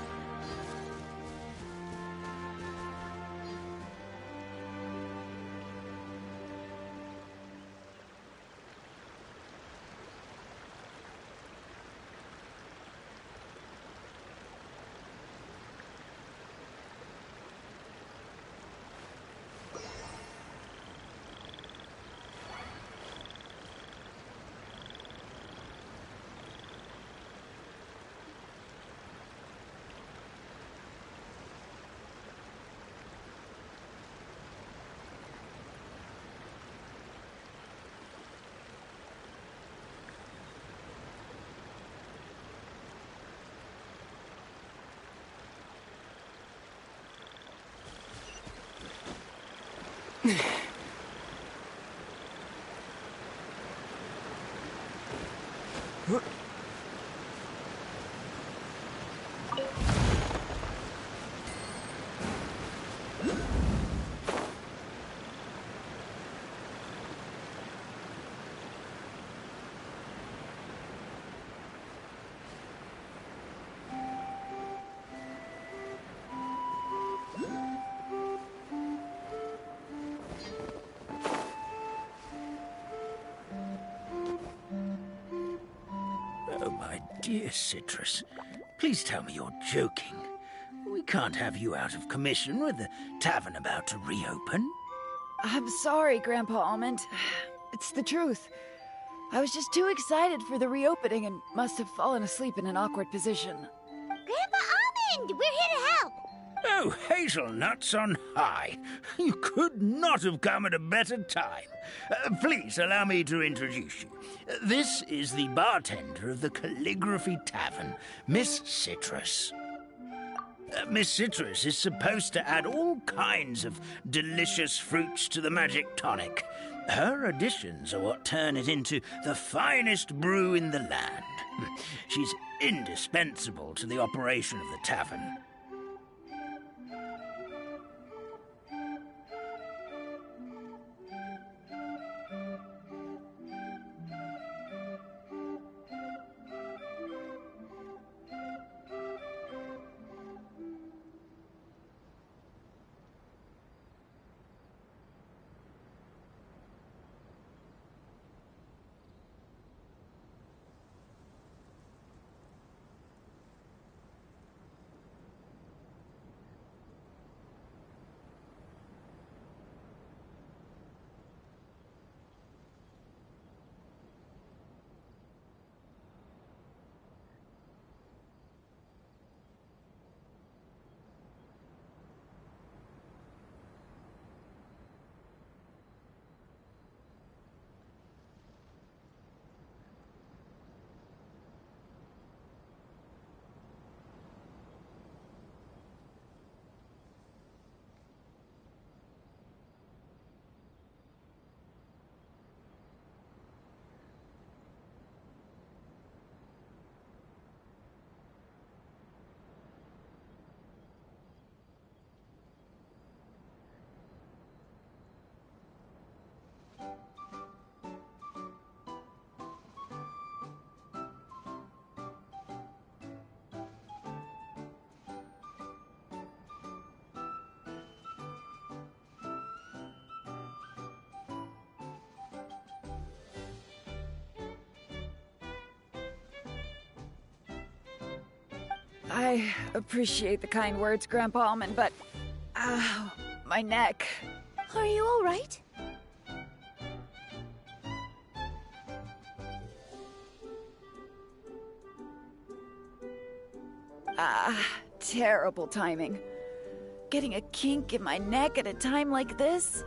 Oh, my dear Citrus, please tell me you're joking. We can't have you out of commission with the tavern about to reopen. I'm sorry, Grandpa Almond. It's the truth. I was just too excited for the reopening and must have fallen asleep in an awkward position. Grandpa Almond, we're here to help. Oh, hazelnuts on high. You could not have come at a better time. Please allow me to introduce you. This is the bartender of the Calligraphy Tavern, Miss Citrus. Miss Citrus is supposed to add all kinds of delicious fruits to the magic tonic. Her additions are what turn it into the finest brew in the land. She's indispensable to the operation of the tavern. I appreciate the kind words, Grandpa Almond, but... Ow, my neck. Are you alright? Terrible timing. Getting a kink in my neck at a time like this?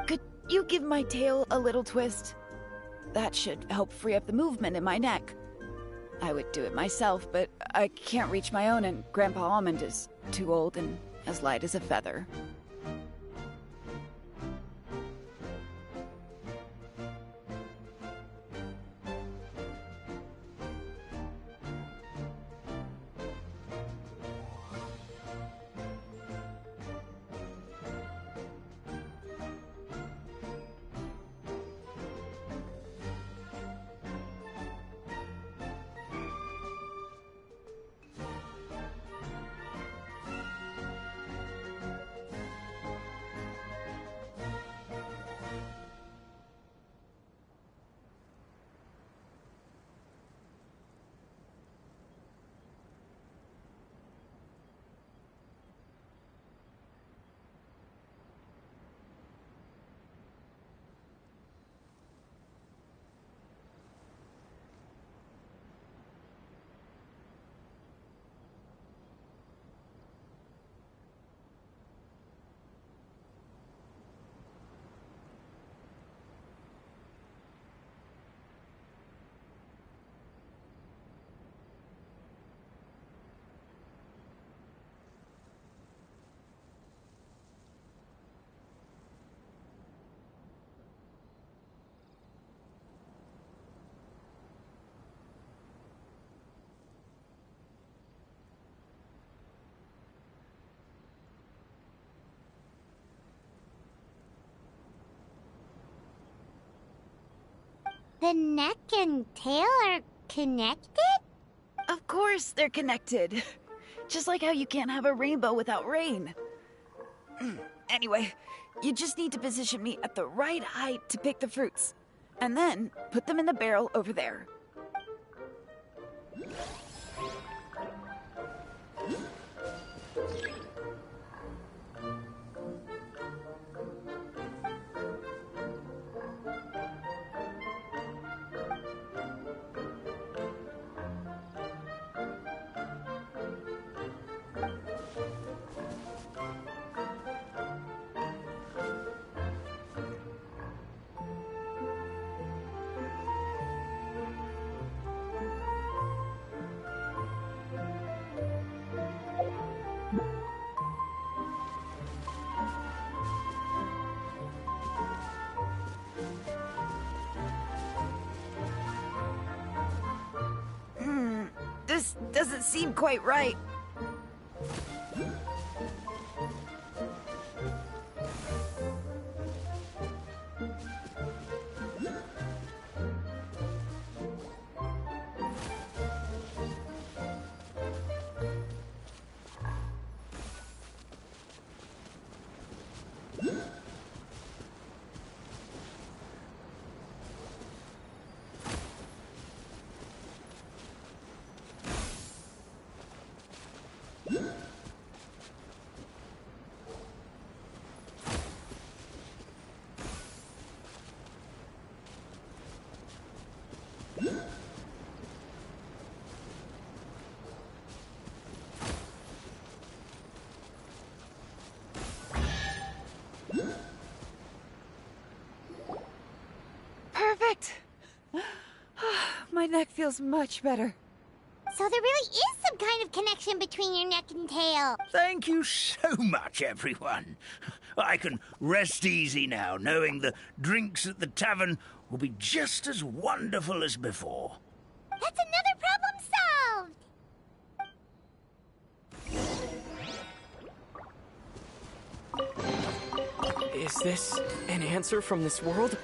Could you give my tail a little twist? That should help free up the movement in my neck. I would do it myself, but I can't reach my own, and Grandpa Almond is too old and as light as a feather. The neck and tail are connected? Of course they're connected. Just like how you can't have a rainbow without rain. Anyway, you just need to position me at the right height to pick the fruits. And then put them in the barrel over there. This doesn't seem quite right. Perfect! My neck feels much better. So there really is some kind of connection between your neck and tail. Thank you so much, everyone. I can rest easy now, knowing the drinks at the tavern will be just as wonderful as before. That's another problem solved! Is this an answer from this world?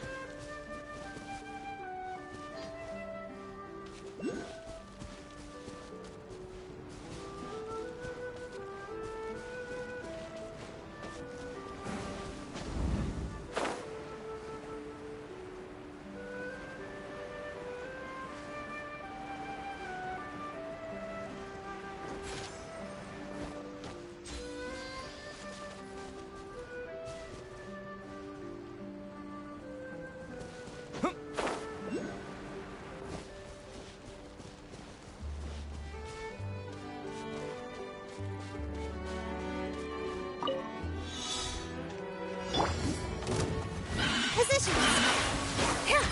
Congratulations! Here.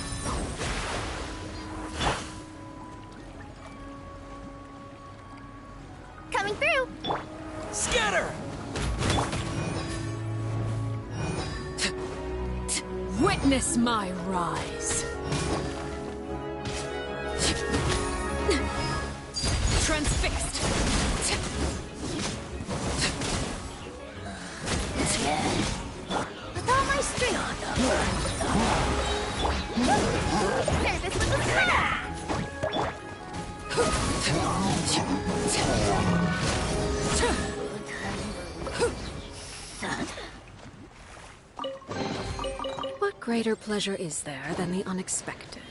Coming through! Scatter! Witness my rise. Transfixed. With all my strength. There, this was a What greater pleasure is there than the unexpected?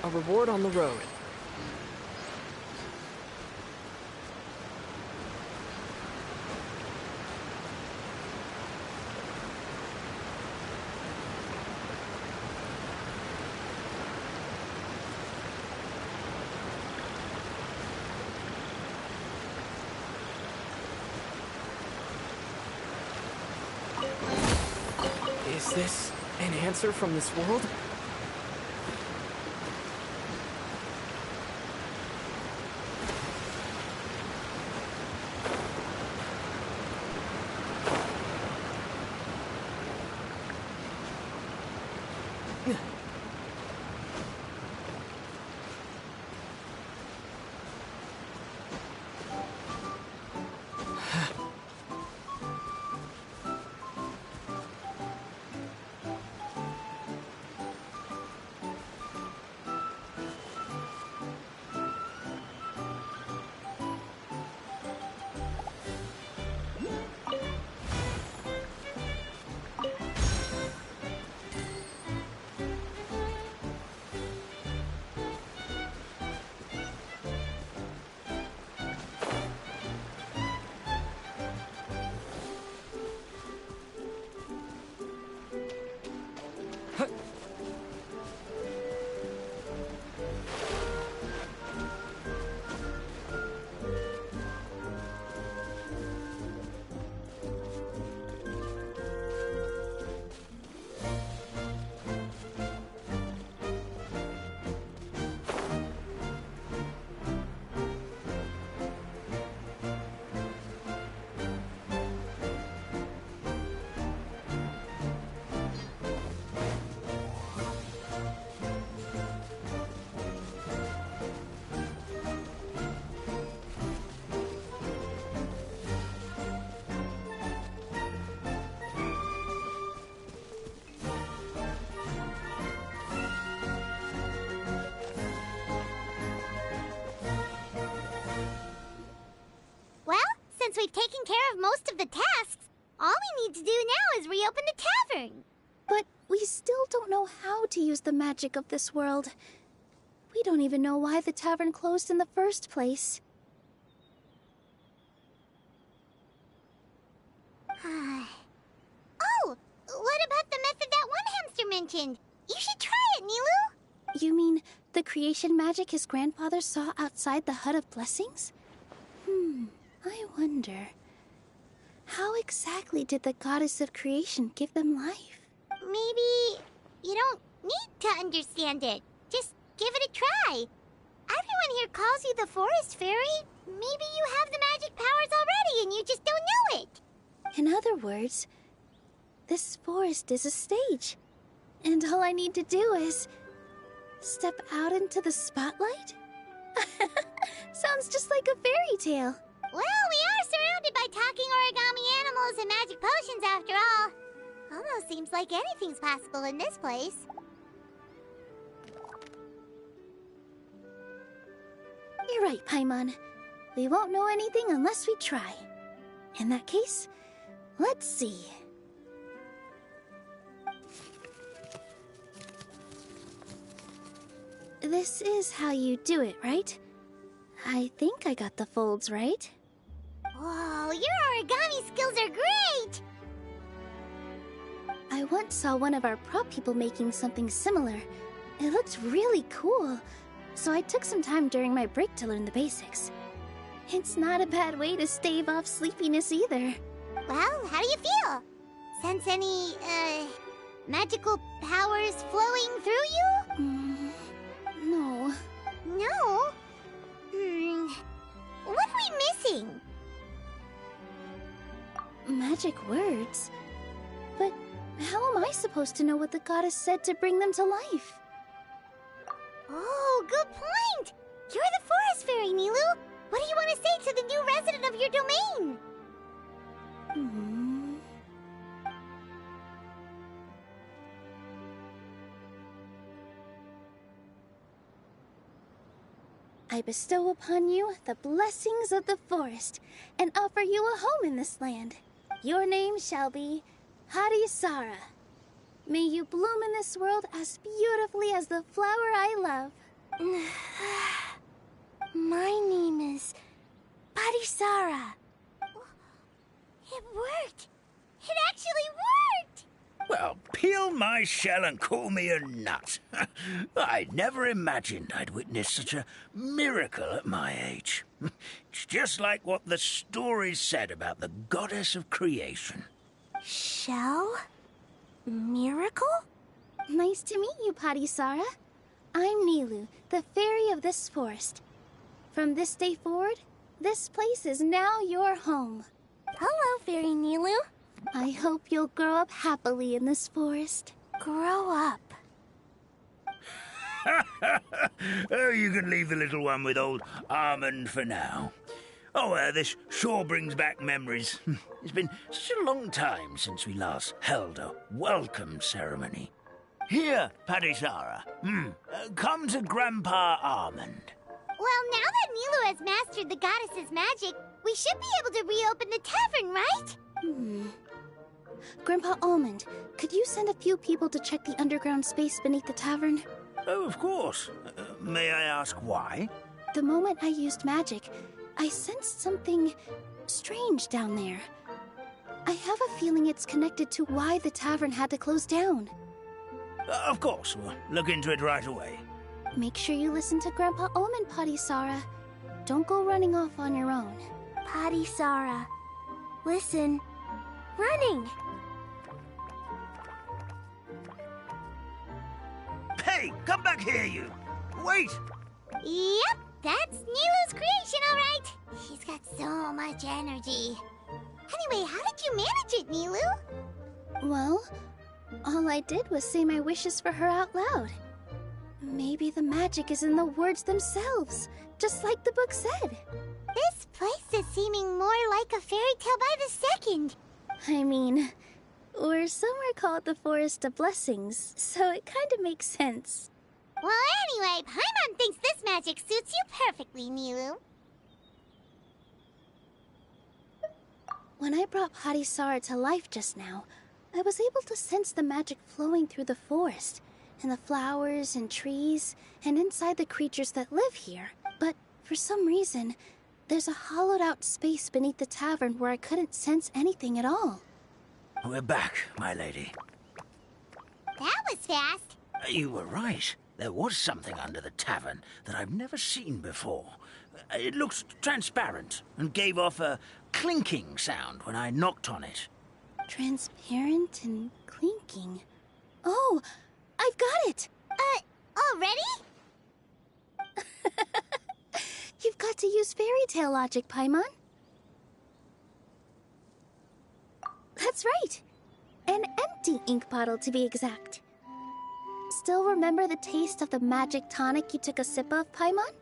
A reward on the road. Is this an answer from this world? taken care of most of the tasks. All we need to do now is reopen the tavern. But we still don't know how to use the magic of this world. We don't even know why the tavern closed in the first place. Oh, what about the method that one hamster mentioned? You should try it, Nilu. You mean the creation magic his grandfather saw outside the Hut of Blessings? I wonder. How exactly did the goddess of creation give them life? Maybe you don't need to understand it. Just give it a try. Everyone here calls you the Forest Fairy. Maybe you have the magic powers already and you just don't know it. In other words, this forest is a stage. And all I need to do is step out into the spotlight? Sounds just like a fairy tale. Well, we are surrounded by talking origami animals and magic potions after all. Almost seems like anything's possible in this place. You're right, Paimon. We won't know anything unless we try. In that case, let's see. This is how you do it, right? I think I got the folds right. Whoa, your origami skills are great! I once saw one of our prop people making something similar. It looked really cool, so I took some time during my break to learn the basics. It's not a bad way to stave off sleepiness either. Well, how do you feel? Sense any, magical powers flowing through you? No. No? What are we missing? Magic words? But how am I supposed to know what the goddess said to bring them to life? Oh, good point! You're the Forest Fairy, Nilu! What do you want to say to the new resident of your domain? I bestow upon you the blessings of the forest, and offer you a home in this land. Your name shall be Harisara. May you bloom in this world as beautifully as the flower I love. My name is Harisara. It worked! It actually worked! Well, peel my shell and call me a nut. I'd never imagined I'd witness such a miracle at my age. It's just like what the stories said about the goddess of creation. Shell? Miracle? Nice to meet you, Harisara. I'm Nilu, the fairy of this forest. From this day forward, this place is now your home. Hello, Fairy Nilu. I hope you'll grow up happily in this forest. Grow up. Oh, you can leave the little one with old Almond for now. Oh, this sure brings back memories. It's been such a long time since we last held a welcome ceremony. Here, Padisara. Come to Grandpa Almond. Well, now that Nilu has mastered the goddess's magic, we should be able to reopen the tavern, right? Grandpa Almond, could you send a few people to check the underground space beneath the tavern? Oh, of course. May I ask why? The moment I used magic, I sensed something strange down there. I have a feeling it's connected to why the tavern had to close down. Of course. We'll look into it right away. Make sure you listen to Grandpa Almond, Padisara. Don't go running off on your own. Padisara, listen. Running! Hey, come back here, you! Wait! Yep, that's Nilu's creation, all right. She's got so much energy. Anyway, how did you manage it, Nilu? Well, all I did was say my wishes for her out loud. Maybe the magic is in the words themselves, just like the book said. This place is seeming more like a fairy tale by the second. I mean, or somewhere called the Forest of Blessings, so it kind of makes sense. Well, anyway, Paimon thinks this magic suits you perfectly, Nilu. When I brought Harisara to life just now, I was able to sense the magic flowing through the forest, and the flowers and trees, and inside the creatures that live here. But for some reason, there's a hollowed-out space beneath the tavern where I couldn't sense anything at all. We're back, my lady. That was fast. You were right. There was something under the tavern that I've never seen before. It looked transparent and gave off a clinking sound when I knocked on it. Transparent and clinking. Oh, I've got it! Already? You've got to use fairy tale logic, Paimon. That's right. An empty ink bottle, to be exact. Still remember the taste of the magic tonic you took a sip of, Paimon?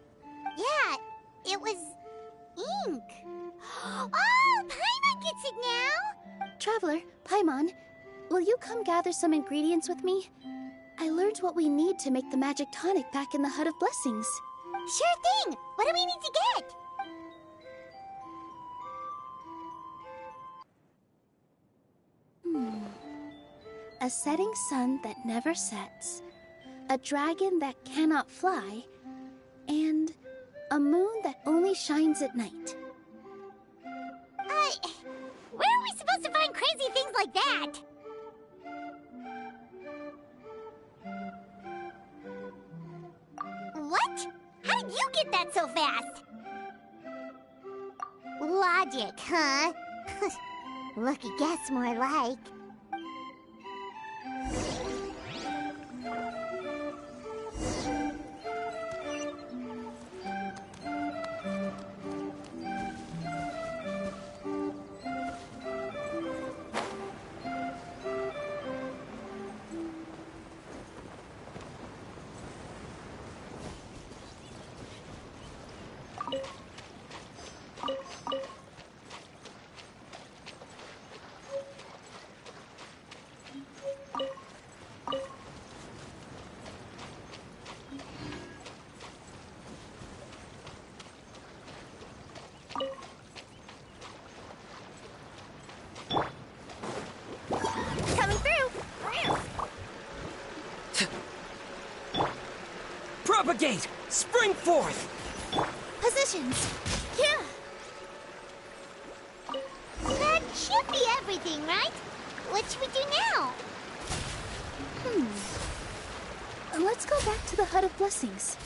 Yeah, it was ink. Oh, Paimon gets it now! Traveler, Paimon, will you come gather some ingredients with me? I learned what we need to make the magic tonic back in the Hut of Blessings. Sure thing! What do we need to get? A setting sun that never sets, a dragon that cannot fly, and a moon that only shines at night. Where are we supposed to find crazy things like that? What? How did you get that so fast? Logic, huh? Lucky guess, more like. Coming through! Propagate! Spring forth! Positions! Yeah! That should be everything, right? What should we do now? Let's go back to the Hut of Blessings.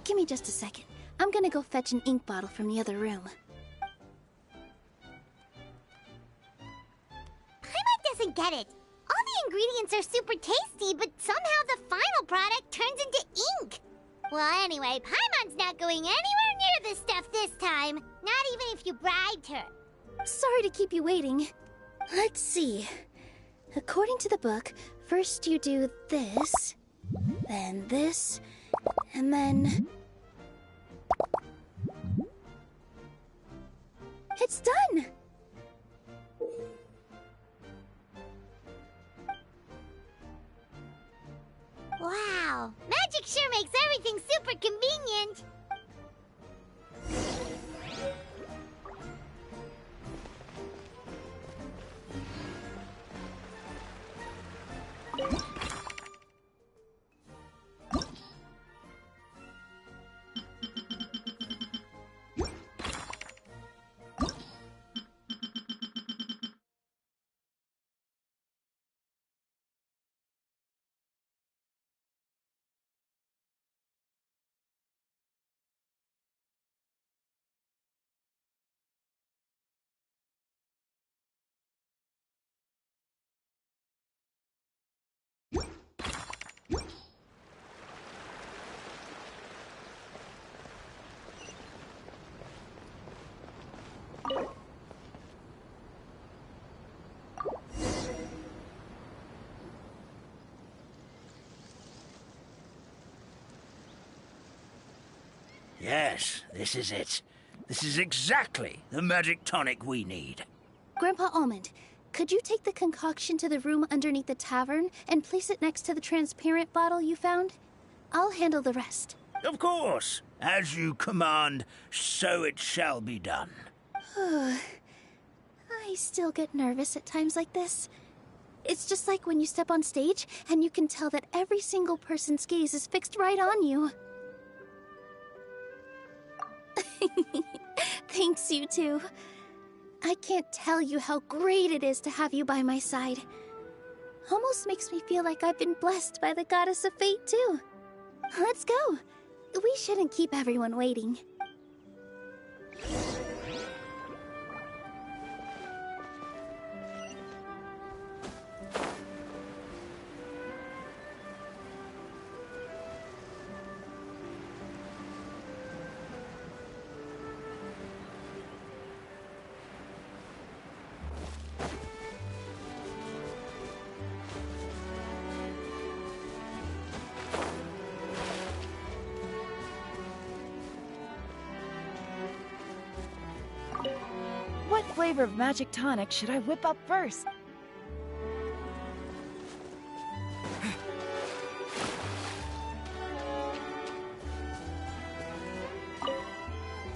Give me just a second. I'm gonna go fetch an ink bottle from the other room. Paimon doesn't get it. All the ingredients are super tasty, but somehow the final product turns into ink. Well, anyway, Paimon's not going anywhere near this stuff this time. Not even if you bribed her. Sorry to keep you waiting. Let's see. According to the book, first you do this, then this, and then... It's done! Wow, magic sure makes everything super convenient. Yes, this is it. This is exactly the magic tonic we need. Grandpa Almond, could you take the concoction to the room underneath the tavern and place it next to the transparent bottle you found? I'll handle the rest. Of course. As you command, so it shall be done. I still get nervous at times like this. It's just like when you step on stage and you can tell that every single person's gaze is fixed right on you. Thanks, you two. I can't tell you how great it is to have you by my side. Almost makes me feel like I've been blessed by the goddess of fate, too. Let's go. We shouldn't keep everyone waiting. What flavor of magic tonic should I whip up first?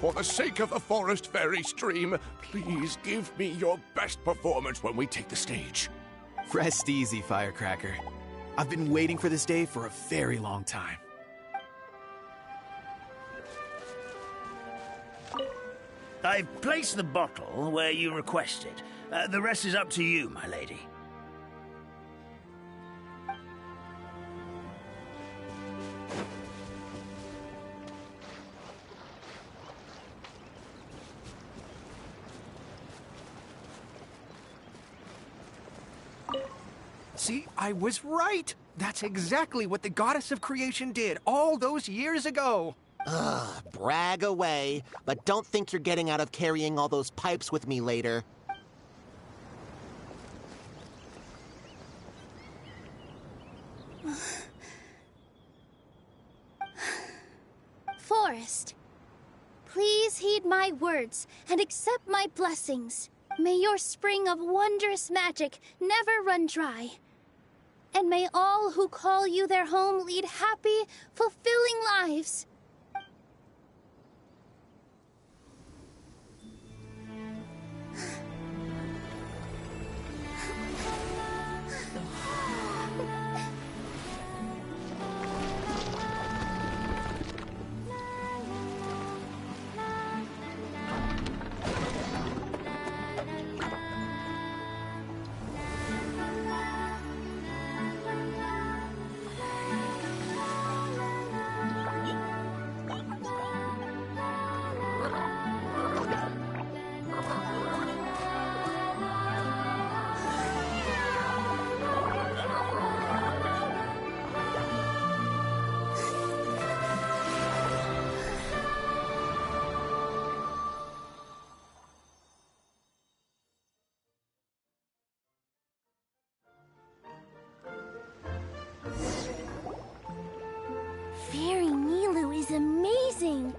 For the sake of the forest fairy stream, please give me your best performance when we take the stage. Rest easy, Firecracker. I've been waiting for this day for a very long time. I've placed the bottle where you requested. The rest is up to you, my lady. See, I was right. That's exactly what the goddess of creation did all those years ago. Ugh, brag away, but don't think you're getting out of carrying all those pipes with me later. Forest, please heed my words and accept my blessings. May your spring of wondrous magic never run dry. And may all who call you their home lead happy, fulfilling lives. Fairy Nilu is amazing!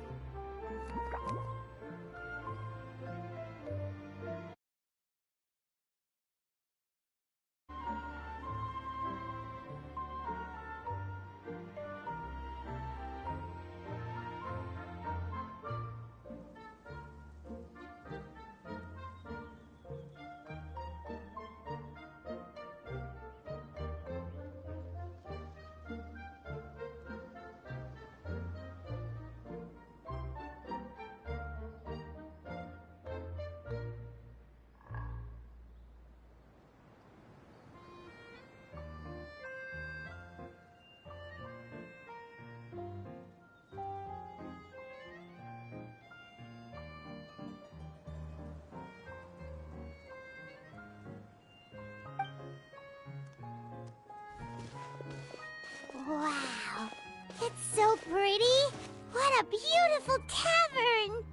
Wow, it's so pretty! What a beautiful tavern!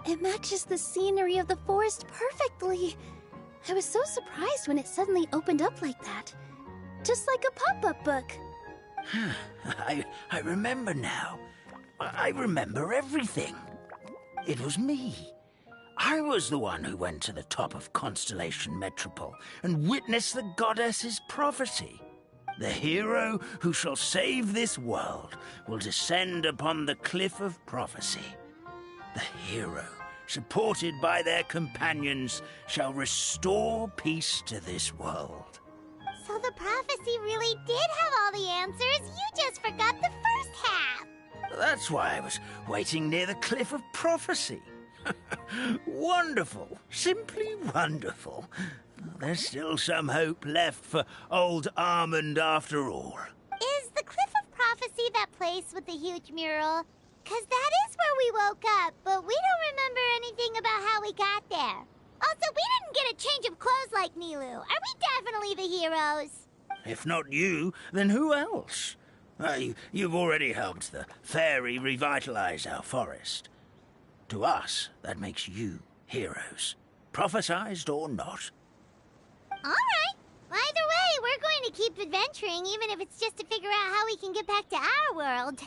It matches the scenery of the forest perfectly. I was so surprised when it suddenly opened up like that. Just like a pop-up book. I remember now. I remember everything. It was me. I was the one who went to the top of Constellation Metropole and witnessed the goddess's prophecy. The hero who shall save this world will descend upon the cliff of prophecy. The hero, supported by their companions, shall restore peace to this world. So the prophecy really did have all the answers. You just forgot the first half. That's why I was waiting near the cliff of prophecy. Wonderful. Simply wonderful. There's still some hope left for old Armand after all. Is the Cliff of Prophecy that place with the huge mural? 'Cause that is where we woke up, but we don't remember anything about how we got there. Also, we didn't get a change of clothes like Nilu. Are we definitely the heroes? If not you, then who else? You've already helped the fairy revitalize our forest. To us, that makes you heroes, prophesized or not. All right. Either way, we're going to keep adventuring, even if it's just to figure out how we can get back to our world.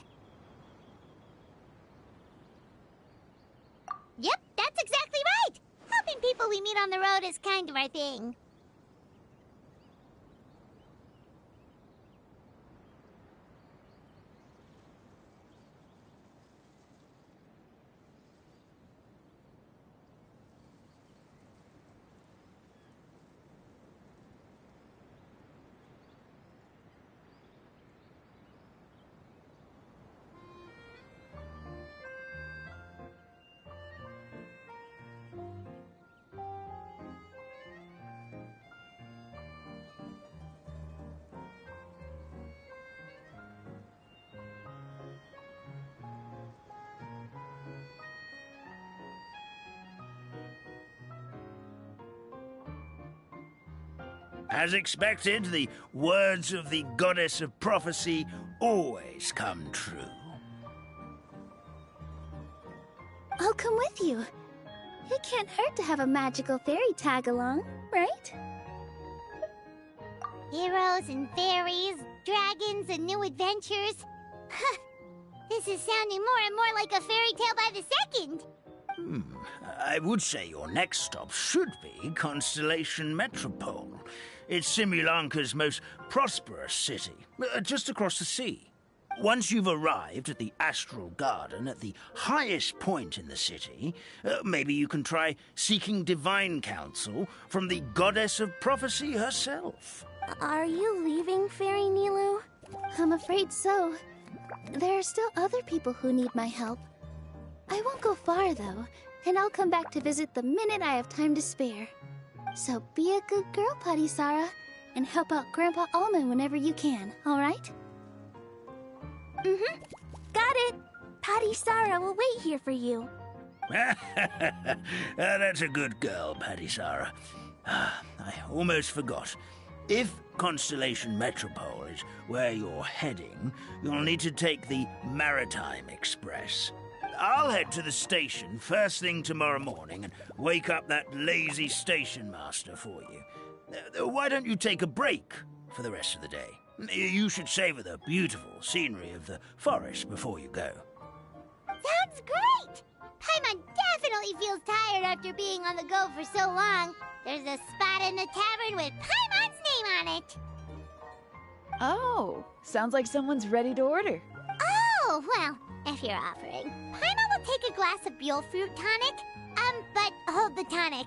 Yep, that's exactly right. Helping people we meet on the road is kind of our thing. As expected, the words of the goddess of prophecy always come true. I'll come with you. It can't hurt to have a magical fairy tag along, right? Heroes and fairies, dragons and new adventures. This is sounding more and more like a fairy tale by the second. I would say your next stop should be Constellation Metropole. It's Simulanka's most prosperous city, just across the sea. Once you've arrived at the Astral Garden at the highest point in the city, maybe you can try seeking divine counsel from the goddess of prophecy herself. Are you leaving, Fairy Nilu? I'm afraid so. There are still other people who need my help. I won't go far, though, and I'll come back to visit the minute I have time to spare. So be a good girl, Putty Sarah, and help out Grandpa Almond whenever you can, all right? Got it! Putty Sarah will wait here for you. That's a good girl, Paddy Sarah. I almost forgot. If Constellation Metropole is where you're heading, you'll need to take the Maritime Express. I'll head to the station first thing tomorrow morning and wake up that lazy station master for you. Why don't you take a break for the rest of the day? You should savor the beautiful scenery of the forest before you go. Sounds great! Paimon definitely feels tired after being on the go for so long. There's a spot in the tavern with Paimon's name on it. Oh, sounds like someone's ready to order. Oh, well, if you're offering. Paimon will take a glass of Buell fruit tonic. But hold the tonic.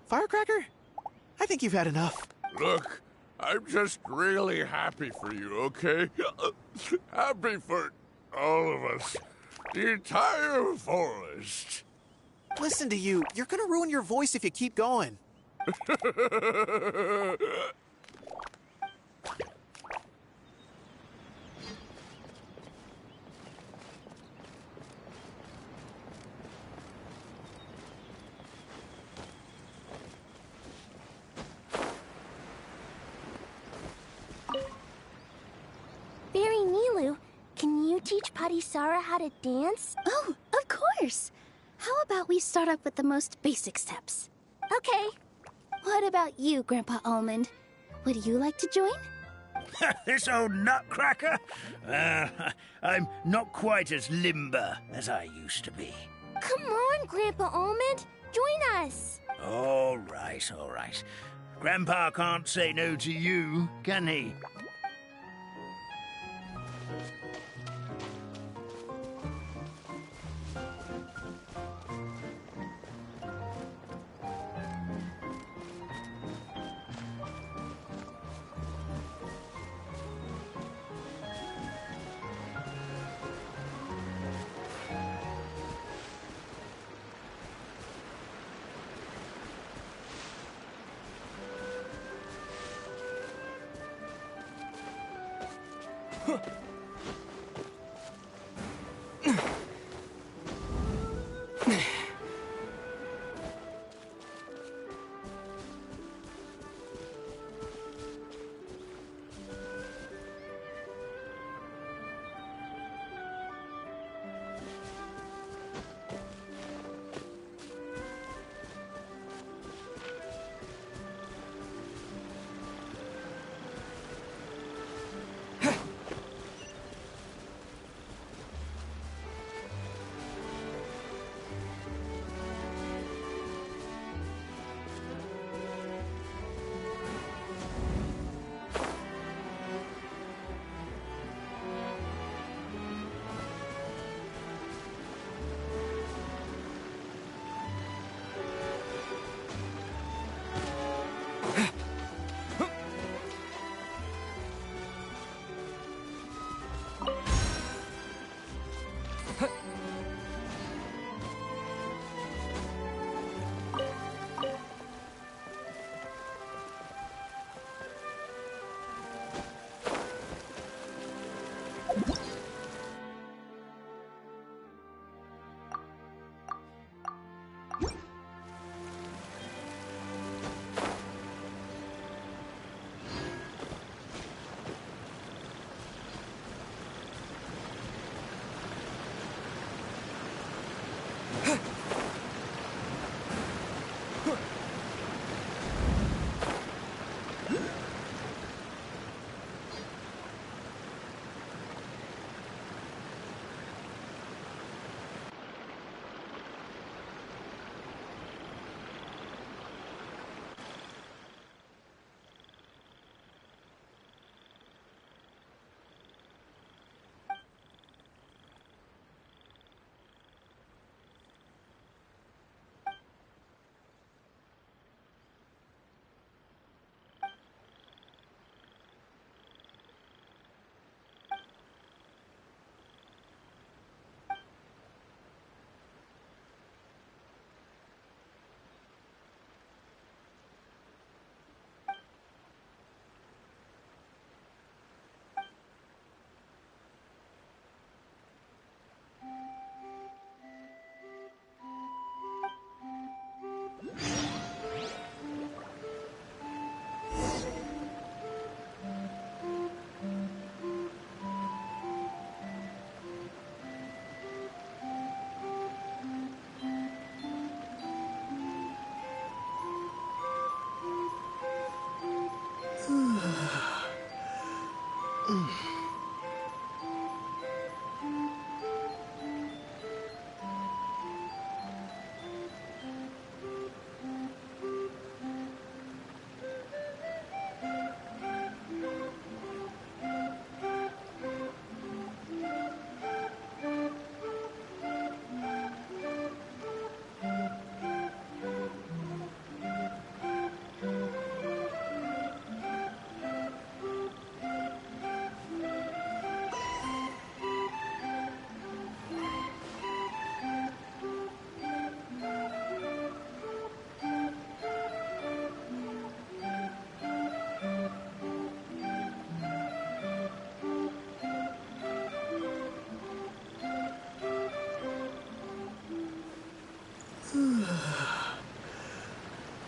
Firecracker? I think you've had enough. Look, I'm just really happy for you, okay? Happy for all of us. The entire forest. Listen to you. You're gonna ruin your voice if you keep going. you teach Parisara how to dance? Oh, of course! How about we start up with the most basic steps? Okay. What about you, Grandpa Almond? Would you like to join? This old nutcracker? I'm not quite as limber as I used to be. Come on, Grandpa Almond. Join us. All right, all right. Grandpa can't say no to you, can he?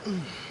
Mm.